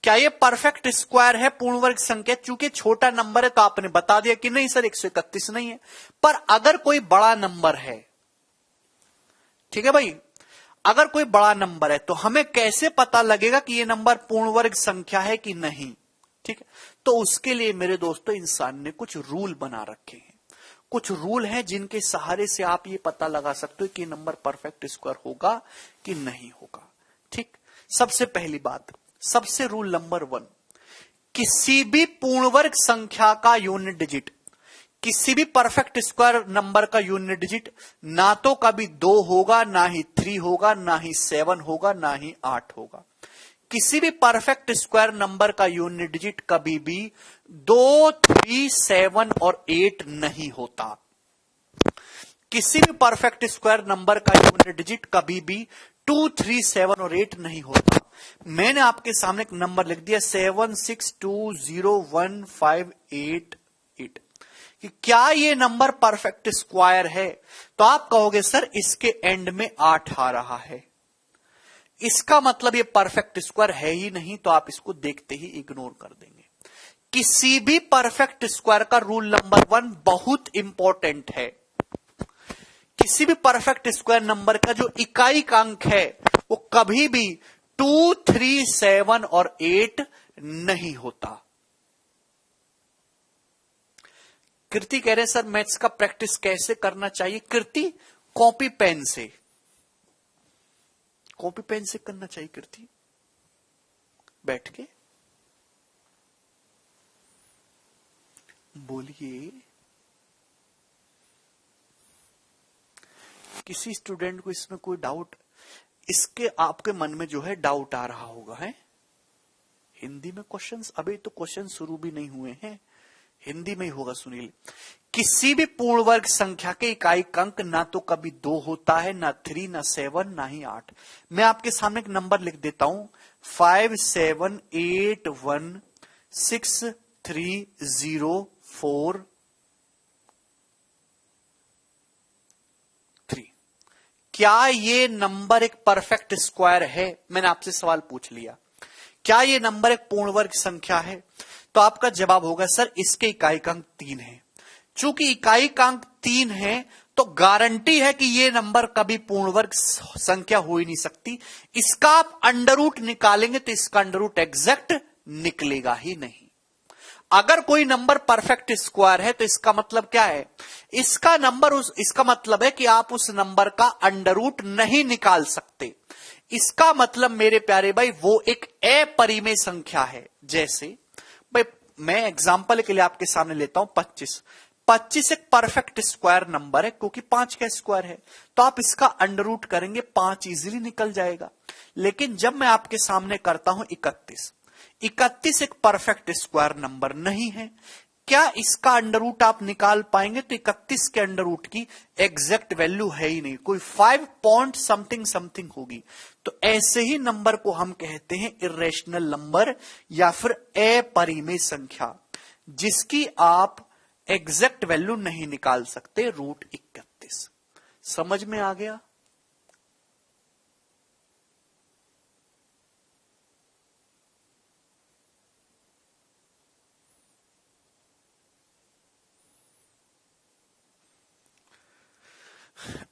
क्या ये परफेक्ट स्क्वायर है, पूर्ण वर्ग संख्या। चूंकि छोटा नंबर है तो आपने बता दिया कि नहीं सर 131 नहीं है। पर अगर कोई बड़ा नंबर है, ठीक है भाई, अगर कोई बड़ा नंबर है तो हमें कैसे पता लगेगा कि ये नंबर पूर्ण वर्ग संख्या है कि नहीं, ठीक है। तो उसके लिए मेरे दोस्तों इंसान ने कुछ रूल बना रखे हैं, कुछ रूल हैं जिनके सहारे से आप ये पता लगा सकते हो कि नंबर परफेक्ट स्क्वायर होगा कि नहीं होगा, ठीक। सबसे पहली बात, सबसे रूल नंबर 1, किसी भी पूर्ण वर्ग संख्या का यूनिट डिजिट, किसी भी परफेक्ट स्क्वायर नंबर का यूनिट डिजिट ना तो कभी 2 होगा, ना ही 3 होगा, ना ही 7 होगा, ना ही 8 होगा। किसी भी परफेक्ट स्क्वायर नंबर का यूनिट डिजिट कभी भी 2, 3, 7 और 8 नहीं होता। किसी भी परफेक्ट स्क्वायर नंबर का यूनिट डिजिट कभी भी 2, 3, 7 और 8 नहीं होता। मैंने आपके सामने एक नंबर लिख दिया 7620158 कि क्या ये नंबर परफेक्ट स्क्वायर है, तो आप कहोगे सर इसके एंड में 8 आ रहा है, इसका मतलब ये परफेक्ट स्क्वायर है ही नहीं, तो आप इसको देखते ही इग्नोर कर देंगे। किसी भी परफेक्ट स्क्वायर का रूल नंबर 1 बहुत इंपॉर्टेंट है। किसी भी परफेक्ट स्क्वायर नंबर का जो इकाई का अंक है वो कभी भी 2, 3, 7 और 8 नहीं होता। कृति कह रहे सर मैथ्स का प्रैक्टिस कैसे करना चाहिए। कृति कॉपी पेन से, कॉपी पेन से करना चाहिए। कृति बैठ के बोलिए। किसी स्टूडेंट को इसमें कोई डाउट, इसके आपके मन में जो है डाउट आ रहा होगा है हिंदी में क्वेश्चंस, अभी तो क्वेश्चन शुरू भी नहीं हुए हैं, हिंदी में ही होगा सुनील। किसी भी पूर्ण वर्ग संख्या के इकाई अंक ना तो कभी 2 होता है, ना 3, ना 7, ना ही 8। मैं आपके सामने एक नंबर लिख देता हूं, 57816304 3। क्या ये नंबर एक परफेक्ट स्क्वायर है? मैंने आपसे सवाल पूछ लिया, क्या ये नंबर एक पूर्ण वर्ग संख्या है? तो आपका जवाब होगा सर इसके इकाईकांक 3 है। चूंकि इकाईकांक 3 है तो गारंटी है कि ये नंबर कभी पूर्ण वर्ग संख्या हो ही नहीं सकती। इसका आप अंडर रूट निकालेंगे तो इसका अंडर रूट एग्जैक्ट निकलेगा ही नहीं। अगर कोई नंबर परफेक्ट स्क्वायर है तो इसका मतलब क्या है? इसका मतलब है कि आप उस नंबर का अंडर रूट नहीं निकाल सकते। इसका मतलब मेरे प्यारे भाई वो एक अपरिमेय संख्या है। जैसे भाई मैं एग्जांपल के लिए आपके सामने लेता हूं 25 एक परफेक्ट स्क्वायर नंबर है क्योंकि 5 का स्क्वायर है, तो आप इसका अंडर रूट करेंगे 5 इजीली निकल जाएगा। लेकिन जब मैं आपके सामने करता हूं 31 एक परफेक्ट स्क्वायर नंबर नहीं है। क्या इसका अंडर रूट आप निकाल पाएंगे? तो 31 के अंडर रूट की एग्जैक्ट वैल्यू है ही नहीं, कोई 5 पॉइंट समथिंग होगी। तो ऐसे ही नंबर को हम कहते हैं इरेशनल नंबर या फिर अपरिमेय संख्या, जिसकी आप एग्जैक्ट वैल्यू नहीं निकाल सकते। रूट 31 समझ में आ गया?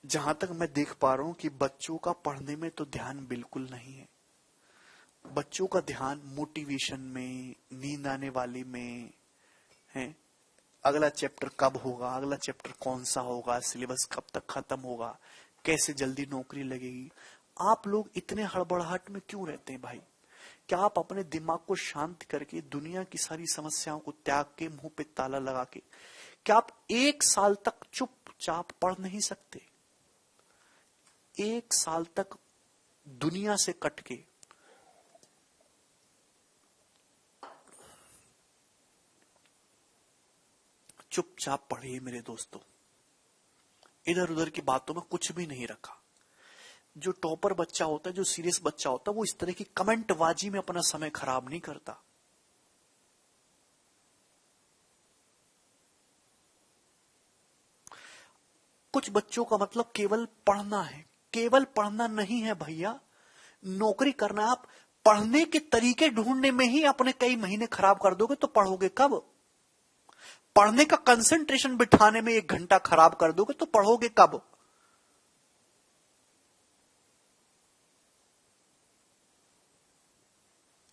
जहां तक मैं देख पा रहा हूं कि बच्चों का पढ़ने में तो ध्यान बिल्कुल नहीं है। बच्चों का ध्यान मोटिवेशन में, नींद आने वाली में है। अगला चैप्टर कब होगा, अगला चैप्टर कौन सा होगा, सिलेबस कब तक खत्म होगा, कैसे जल्दी नौकरी लगेगी। आप लोग इतने हड़बड़ाहट में क्यों रहते हैं भाई? क्या आप अपने दिमाग को शांत करके दुनिया की सारी समस्याओं को त्याग के मुंह पे ताला लगा के क्या आप 1 साल तक चुपचाप पढ़ नहीं सकते? 1 साल तक दुनिया से कट के चुपचाप पढ़िए मेरे दोस्तों। इधर उधर की बातों में कुछ भी नहीं रखा। जो टॉपर बच्चा होता है, जो सीरियस बच्चा होता है, वो इस तरह की कमेंटबाजी में अपना समय खराब नहीं करता। कुछ बच्चों का मतलब केवल पढ़ना है, केवल पढ़ना नहीं है भैया, नौकरी करना। आप पढ़ने के तरीके ढूंढने में ही अपने कई महीने खराब कर दोगे तो पढ़ोगे कब? पढ़ने का कंसंट्रेशन बिठाने में 1 घंटा खराब कर दोगे तो पढ़ोगे कब?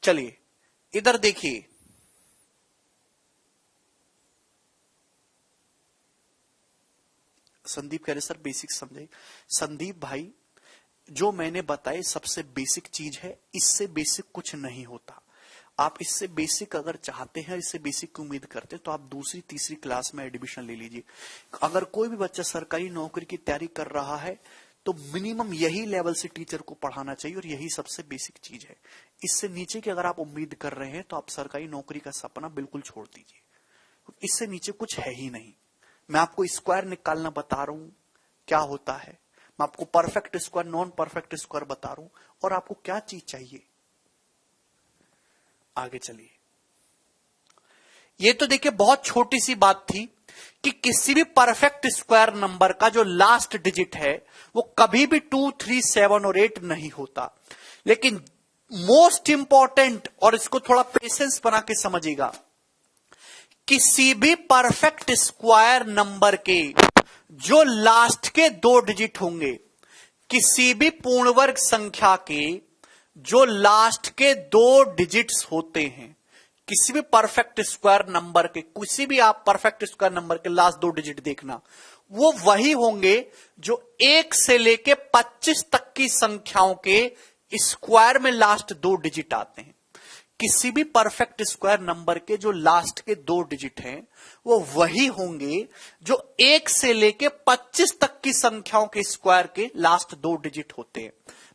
चलिए इधर देखिए, संदीप कह रहे सर बेसिक समझे। संदीप भाई जो मैंने बताया सबसे बेसिक चीज है, इससे बेसिक कुछ नहीं होता। आप इससे बेसिक अगर चाहते हैं, इससे बेसिक की उम्मीद करते हैं तो आप दूसरी तीसरी क्लास में एडमिशन ले लीजिए। अगर कोई भी बच्चा सरकारी नौकरी की तैयारी कर रहा है तो मिनिमम यही लेवल से टीचर को पढ़ाना चाहिए और यही सबसे बेसिक चीज है। इससे नीचे की अगर आप उम्मीद कर रहे हैं तो आप सरकारी नौकरी का सपना बिल्कुल छोड़ दीजिए, इससे नीचे कुछ है ही नहीं। मैं आपको स्क्वायर निकालना बता रहा हूं क्या होता है, मैं आपको perfect square, non perfect square बता रहा हूं, और आपको क्या चीज चाहिए। आगे चलिए। ये तो देखिए बहुत छोटी सी बात थी कि किसी भी परफेक्ट स्क्वायर नंबर का जो लास्ट डिजिट है वो कभी भी 2, 3, 7 और 8 नहीं होता। लेकिन मोस्ट इंपॉर्टेंट, और इसको थोड़ा पेशेंस बना के समझिएगा, किसी भी परफेक्ट स्क्वायर नंबर के जो लास्ट के 2 डिजिट होंगे, किसी भी पूर्ण वर्ग संख्या के जो लास्ट के 2 डिजिट्स होते हैं, किसी भी परफेक्ट स्क्वायर नंबर के, किसी भी आप परफेक्ट स्क्वायर नंबर के लास्ट 2 डिजिट देखना, वो वही होंगे जो 1 से लेके 25 तक की संख्याओं के स्क्वायर में लास्ट 2 डिजिट आते हैं। किसी भी परफेक्ट स्क्वायर नंबर के जो लास्ट के 2 डिजिट हैं वो वही होंगे जो 1 से लेके 25 तक की संख्याओं के स्क्वायर के लास्ट 2 डिजिट होते हैं।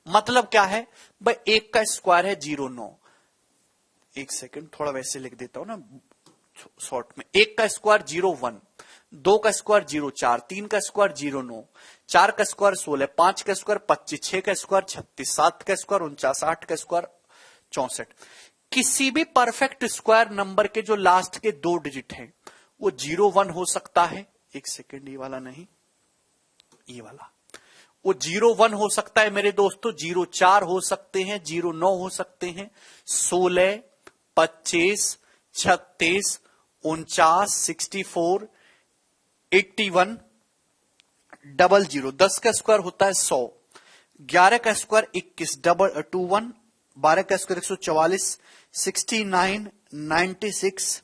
मतलब क्या है भाई, 1 का स्क्वायर है 09। एक सेकंड, थोड़ा वैसे लिख देता हूं ना, शॉर्ट में। 1 का स्क्वायर 0 1, 2 का स्क्वायर 0 4, 3 का स्क्वायर 0 9, 4 का स्क्वायर 16, 5 का स्क्वायर 25, 6 का स्क्वायर 36, 7 का स्क्वायर 49, 8 का स्क्वायर 64। किसी भी परफेक्ट स्क्वायर नंबर के जो लास्ट के 2 डिजिट हैं वो 0 1 हो सकता है, एक सेकेंड, ये वाला नहीं, ये वाला, वो 0 1 हो सकता है मेरे दोस्तों, 0 4 हो सकते हैं, 0 9 हो सकते हैं, 16 25 36 49 64 81 00। 10 का स्क्वायर होता है 100, 11 का स्क्वायर 21 21, 12 का स्क्वायर 144, 69 96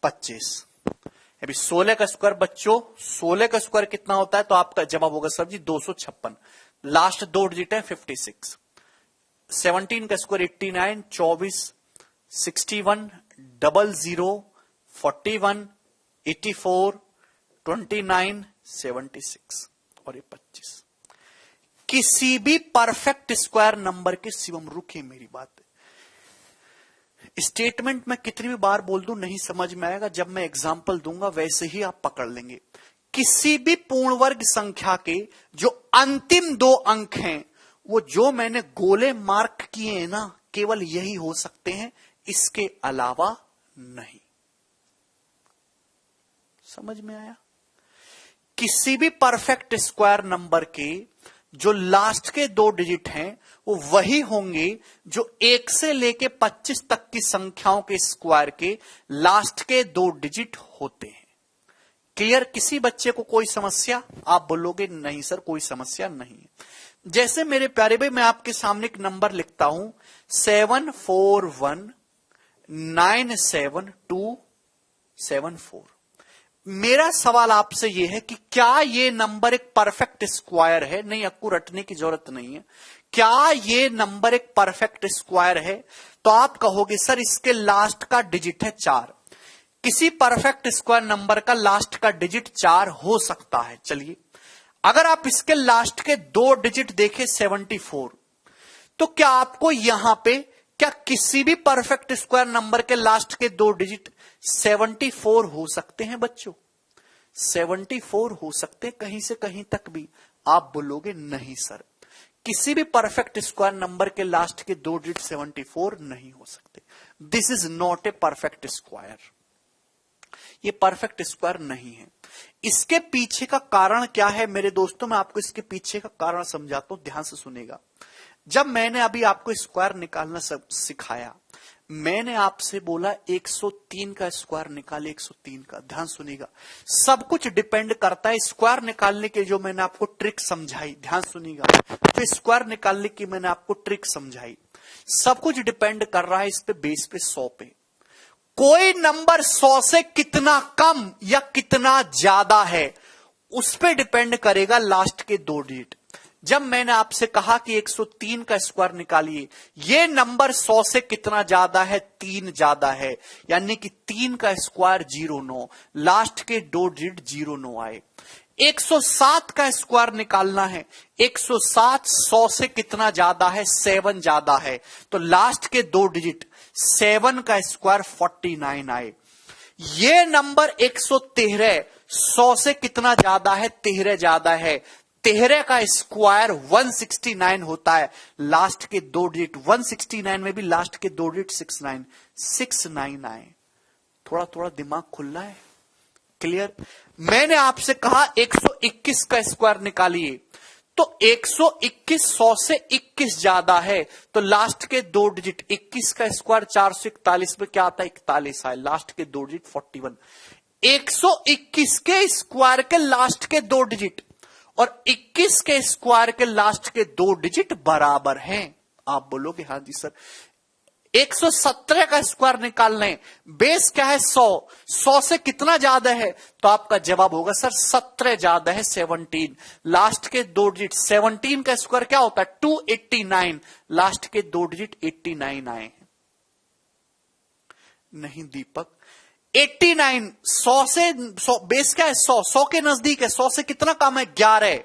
25। अभी 16 का स्क्वायर बच्चों, 16 का स्क्वायर कितना होता है, तो आपका जवाब होगा सर जी 256, लास्ट 2 डिजिट है 56। 17 का स्क्वायर 89, 24 61 00 41 84 29 76 और ये 25। किसी भी परफेक्ट स्क्वायर नंबर के शिवम, रुकिए मेरी बात, स्टेटमेंट में कितनी भी बार बोल दूं नहीं समझ में आएगा, जब मैं एग्जाम्पल दूंगा वैसे ही आप पकड़ लेंगे। किसी भी पूर्ण वर्ग संख्या के जो अंतिम 2 अंक हैं वो जो मैंने गोले मार्क किए हैं ना, केवल यही हो सकते हैं, इसके अलावा नहीं। समझ में आया? किसी भी परफेक्ट स्क्वायर नंबर के जो लास्ट के 2 डिजिट हैं वो वही होंगे जो 1 से लेके 25 तक की संख्याओं के स्क्वायर के लास्ट के 2 डिजिट होते हैं। क्लियर? किसी बच्चे को कोई समस्या? आप बोलोगे नहीं सर कोई समस्या नहीं है। जैसे मेरे प्यारे भाई मैं आपके सामने एक नंबर लिखता हूं 741972774। मेरा सवाल आपसे यह है कि क्या यह नंबर एक परफेक्ट स्क्वायर है? नहीं, आपको रटने की जरूरत नहीं है। क्या यह नंबर एक परफेक्ट स्क्वायर है? तो आप कहोगे सर इसके लास्ट का डिजिट है 4। किसी परफेक्ट स्क्वायर नंबर का लास्ट का डिजिट 4 हो सकता है। चलिए, अगर आप इसके लास्ट के 2 डिजिट देखें 74, तो क्या आपको यहां पे क्या किसी भी परफेक्ट स्क्वायर नंबर के लास्ट के 2 डिजिट 74 हो सकते हैं बच्चों? 74 हो सकते कहीं से कहीं तक भी? आप बोलोगे नहीं सर, किसी भी परफेक्ट स्क्वायर नंबर के लास्ट के 2 डिजिट 74 नहीं हो सकते। This is not a perfect square. ये परफेक्ट स्क्वायर नहीं है। इसके पीछे का कारण क्या है मेरे दोस्तों? मैं आपको इसके पीछे का कारण समझाता हूं, ध्यान से सुनेगा। जब मैंने अभी आपको स्क्वायर निकालना सब सिखाया, मैंने आपसे बोला 103 का स्क्वायर निकाले, 103 का। ध्यान सुनिएगा, सब कुछ डिपेंड करता है स्क्वायर निकालने के जो मैंने आपको ट्रिक समझाई। ध्यान सुनिएगा, तो स्क्वायर निकालने की मैंने आपको ट्रिक समझाई, सब कुछ डिपेंड कर रहा है इस पे, बेस पे 100 पे। कोई नंबर 100 से कितना कम या कितना ज्यादा है उस पे डिपेंड करेगा लास्ट के 2 डिजिट। जब मैंने आपसे कहा कि 103 का स्क्वायर निकालिए, ये नंबर 100 से कितना ज्यादा है? 3 ज्यादा है, यानी कि 3 का स्क्वायर 09, लास्ट के 2 डिजिट 09 आए। 107 का स्क्वायर निकालना है, 107 100 से कितना ज्यादा है? 7 ज्यादा है, तो लास्ट के 2 डिजिट 7 का स्क्वायर 49 आए। ये नंबर 113 100 से कितना ज्यादा है? 13 ज्यादा है, 13 का स्क्वायर 169 होता है, लास्ट के 2 डिजिट 169 में भी लास्ट के 2 डिजिट 69 आए। थोड़ा थोड़ा दिमाग खुल रहा है? क्लियर? मैंने आपसे कहा 121 का स्क्वायर निकालिए, तो 121 100 से 21 ज्यादा है, तो लास्ट के 2 डिजिट 21 का स्क्वायर 441 में क्या आता है? 41 आए, लास्ट के 2 डिजिट 41। 121 के स्क्वायर के लास्ट के 2 डिजिट और 21 के स्क्वायर के लास्ट के 2 डिजिट बराबर हैं। आप बोलोगे हाँ जी सर। 117 का स्क्वायर निकालना है, बेस क्या है? 100, 100 से कितना ज्यादा है? तो आपका जवाब होगा सर 17 ज्यादा है, 17। लास्ट के 2 डिजिट 17 का स्क्वायर क्या होता है? 289, लास्ट के 2 डिजिट 89 आए हैं। नहीं दीपक, 89 100 से 100, बेस क्या है? 100 के नजदीक है, 100 से कितना कम है? 11।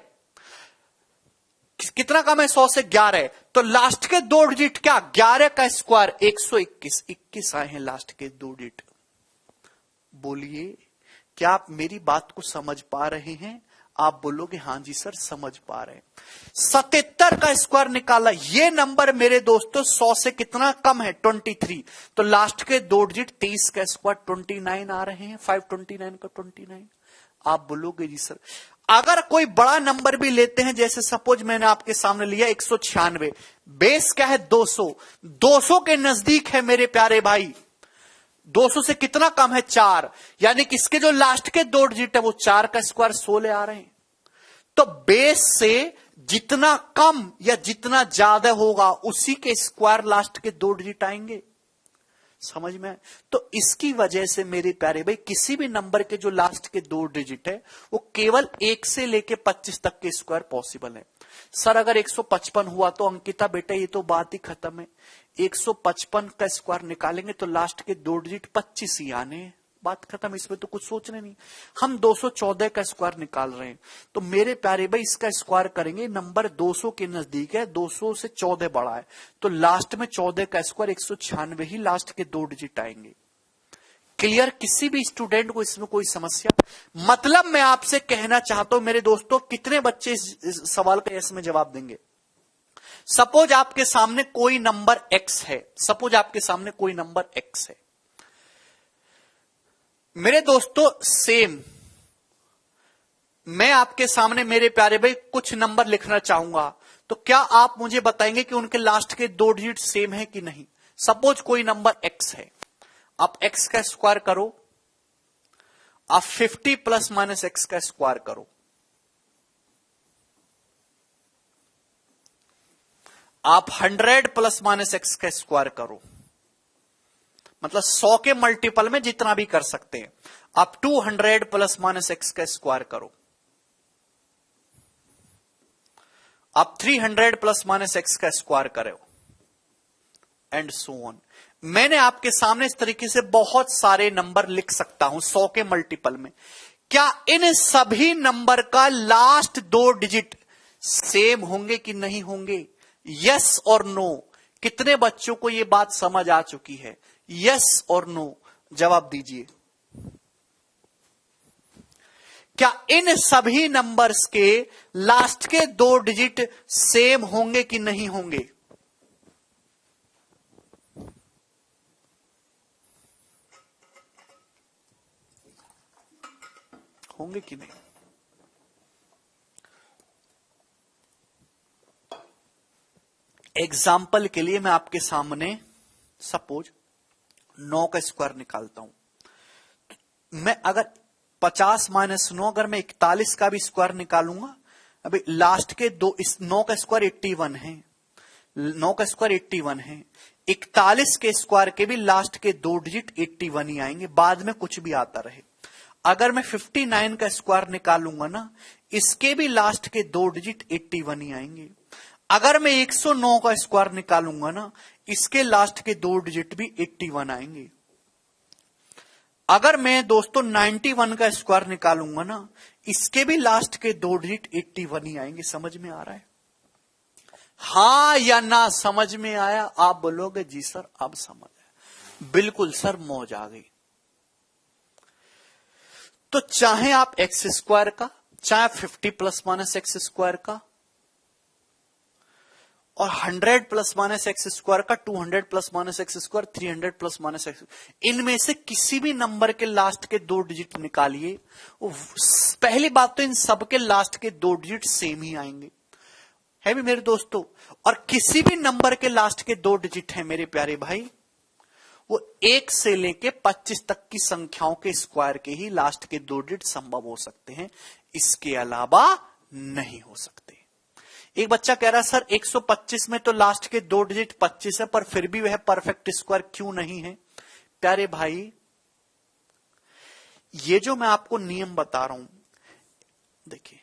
कितना कम है? 100 से 11, तो लास्ट के 2 डिजिट क्या? 11 का स्क्वायर 121, 21 आए हैं लास्ट के 2 डिजिट। बोलिए, क्या आप मेरी बात को समझ पा रहे हैं? आप बोलोगे हाँ जी सर समझ पा रहे हैं। 77 का स्क्वायर निकाला, ये नंबर मेरे दोस्तों 100 से कितना कम है? 23। तो लास्ट के 2 डिजिट 23 का स्क्वायर 29 आ रहे हैं, 529 का 29। आप बोलोगे जी सर अगर कोई बड़ा नंबर भी लेते हैं, जैसे सपोज मैंने आपके सामने लिया 196, बेस क्या है? 200, 200 के नजदीक है मेरे प्यारे भाई। 200 से कितना कम है? 4, यानी कि इसके जो लास्ट के 2 डिजिट है वो 4 का स्क्वायर 16 आ रहे हैं। तो बेस से जितना कम या जितना ज्यादा होगा उसी के स्क्वायर लास्ट के 2 डिजिट आएंगे। समझ में? तो इसकी वजह से मेरे प्यारे भाई किसी भी नंबर के जो लास्ट के 2 डिजिट है वो केवल 1 से लेके 25 तक के स्क्वायर पॉसिबल है। सर अगर 155 हुआ तो अंकिता बेटा ये तो बात ही खत्म है। 155 का स्क्वायर निकालेंगे तो लास्ट के 2 डिजिट 25 ही आने हैं, बात खत्म, इसमें तो कुछ सोचने नहीं। हम 214 का स्क्वायर निकाल रहे हैं, तो मेरे प्यारे भाई इसका स्क्वायर करेंगे, नंबर 200 के नजदीक है, 200 से 14 बड़ा है, तो लास्ट में 14 का स्क्वायर 196 ही लास्ट के 2 डिजिट आएंगे। क्लियर? किसी भी स्टूडेंट को इसमें कोई समस्या? मतलब मैं आपसे कहना चाहता हूं मेरे दोस्तों, कितने बच्चे इस सवाल का यस में जवाब देंगे? सपोज आपके सामने कोई नंबर x है, सपोज आपके सामने कोई नंबर x है मेरे दोस्तों, सेम मैं आपके सामने मेरे प्यारे भाई कुछ नंबर लिखना चाहूंगा, तो क्या आप मुझे बताएंगे कि उनके लास्ट के 2 डिजिट सेम है कि नहीं? सपोज कोई नंबर x है, आप x का स्क्वायर करो, आप 50 प्लस माइनस x का स्क्वायर करो, आप 100 प्लस माइनस x का स्क्वायर करो, मतलब 100 के मल्टीपल में जितना भी कर सकते हैं। आप 200 प्लस माइनस x का स्क्वायर करो, आप 300 प्लस माइनस x का स्क्वायर करो, एंड सो ऑन। मैंने आपके सामने इस तरीके से बहुत सारे नंबर लिख सकता हूं 100 के मल्टीपल में। क्या इन सभी नंबर का लास्ट 2 डिजिट सेम होंगे कि नहीं होंगे? यस और नो। कितने बच्चों को यह बात समझ आ चुकी है? यस और नो जवाब दीजिए। क्या इन सभी नंबर्स के लास्ट के 2 डिजिट सेम होंगे कि नहीं होंगे? होंगे कि नहीं? एग्जाम्पल के लिए मैं आपके सामने सपोज 9 का स्क्वायर निकालता हूं। मैं अगर 50 माइनस 9, अगर मैं 41 का भी स्क्वायर निकालूंगा, अभी लास्ट के 9 का स्क्वायर 81 है, 9 का स्क्वायर 81 है, 41 के स्क्वायर के भी लास्ट के 2 डिजिट 81 ही आएंगे, बाद में कुछ भी आता रहे। अगर मैं 59 का स्क्वायर निकालूंगा ना, इसके भी लास्ट के 2 डिजिट 81 ही आएंगे। अगर मैं 109 का स्क्वायर निकालूंगा ना, इसके लास्ट के 2 डिजिट भी 81 आएंगे। अगर मैं दोस्तों 91 का स्क्वायर निकालूंगा ना, इसके भी लास्ट के 2 डिजिट 81 ही आएंगे। समझ में आ रहा है? हां या ना समझ में आया? आप बोलोगे जी सर अब समझ आया। बिल्कुल सर, मौज आ गई। तो चाहे आप एक्स स्क्वायर का, चाहे 50 प्लस माइनस एक्स स्क्वायर का, और 100 प्लस माइनस एक्स स्क्वायर का, 200 plus minus x square, 300 plus minus x, इनमें से किसी भी नंबर के लास्ट के 2 डिजिट निकालिए। पहली बात तो इन सब के लास्ट के 2 डिजिट सेम ही आएंगे, है भी मेरे दोस्तों। और किसी भी नंबर के लास्ट के 2 डिजिट है मेरे प्यारे भाई, वो 1 से लेके 25 तक की संख्याओं के स्क्वायर के ही लास्ट के 2 डिजिट संभव हो सकते हैं, इसके अलावा नहीं हो सकते। एक बच्चा कह रहा है सर 125 में तो लास्ट के 2 डिजिट 25 है, पर फिर भी वह परफेक्ट स्क्वायर क्यों नहीं है? प्यारे भाई, ये जो मैं आपको नियम बता रहा हूं, देखिए,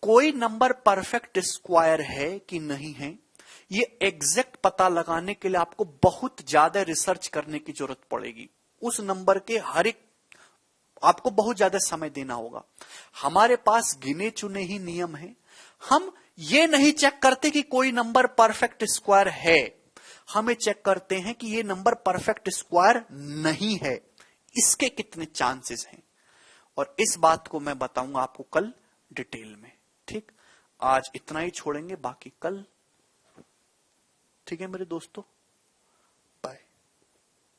कोई नंबर परफेक्ट स्क्वायर है कि नहीं है, ये एग्जैक्ट पता लगाने के लिए आपको बहुत ज्यादा रिसर्च करने की जरूरत पड़ेगी। उस नंबर के हर एक आपको बहुत ज्यादा समय देना होगा। हमारे पास गिने चुने ही नियम हैं। हम ये नहीं चेक करते कि कोई नंबर परफेक्ट स्क्वायर है, हमें चेक करते हैं कि ये नंबर परफेक्ट स्क्वायर नहीं है इसके कितने चांसेस हैं, और इस बात को मैं बताऊंगा आपको कल डिटेल में। ठीक, आज इतना ही छोड़ेंगे, बाकी कल। ठीक है मेरे दोस्तों।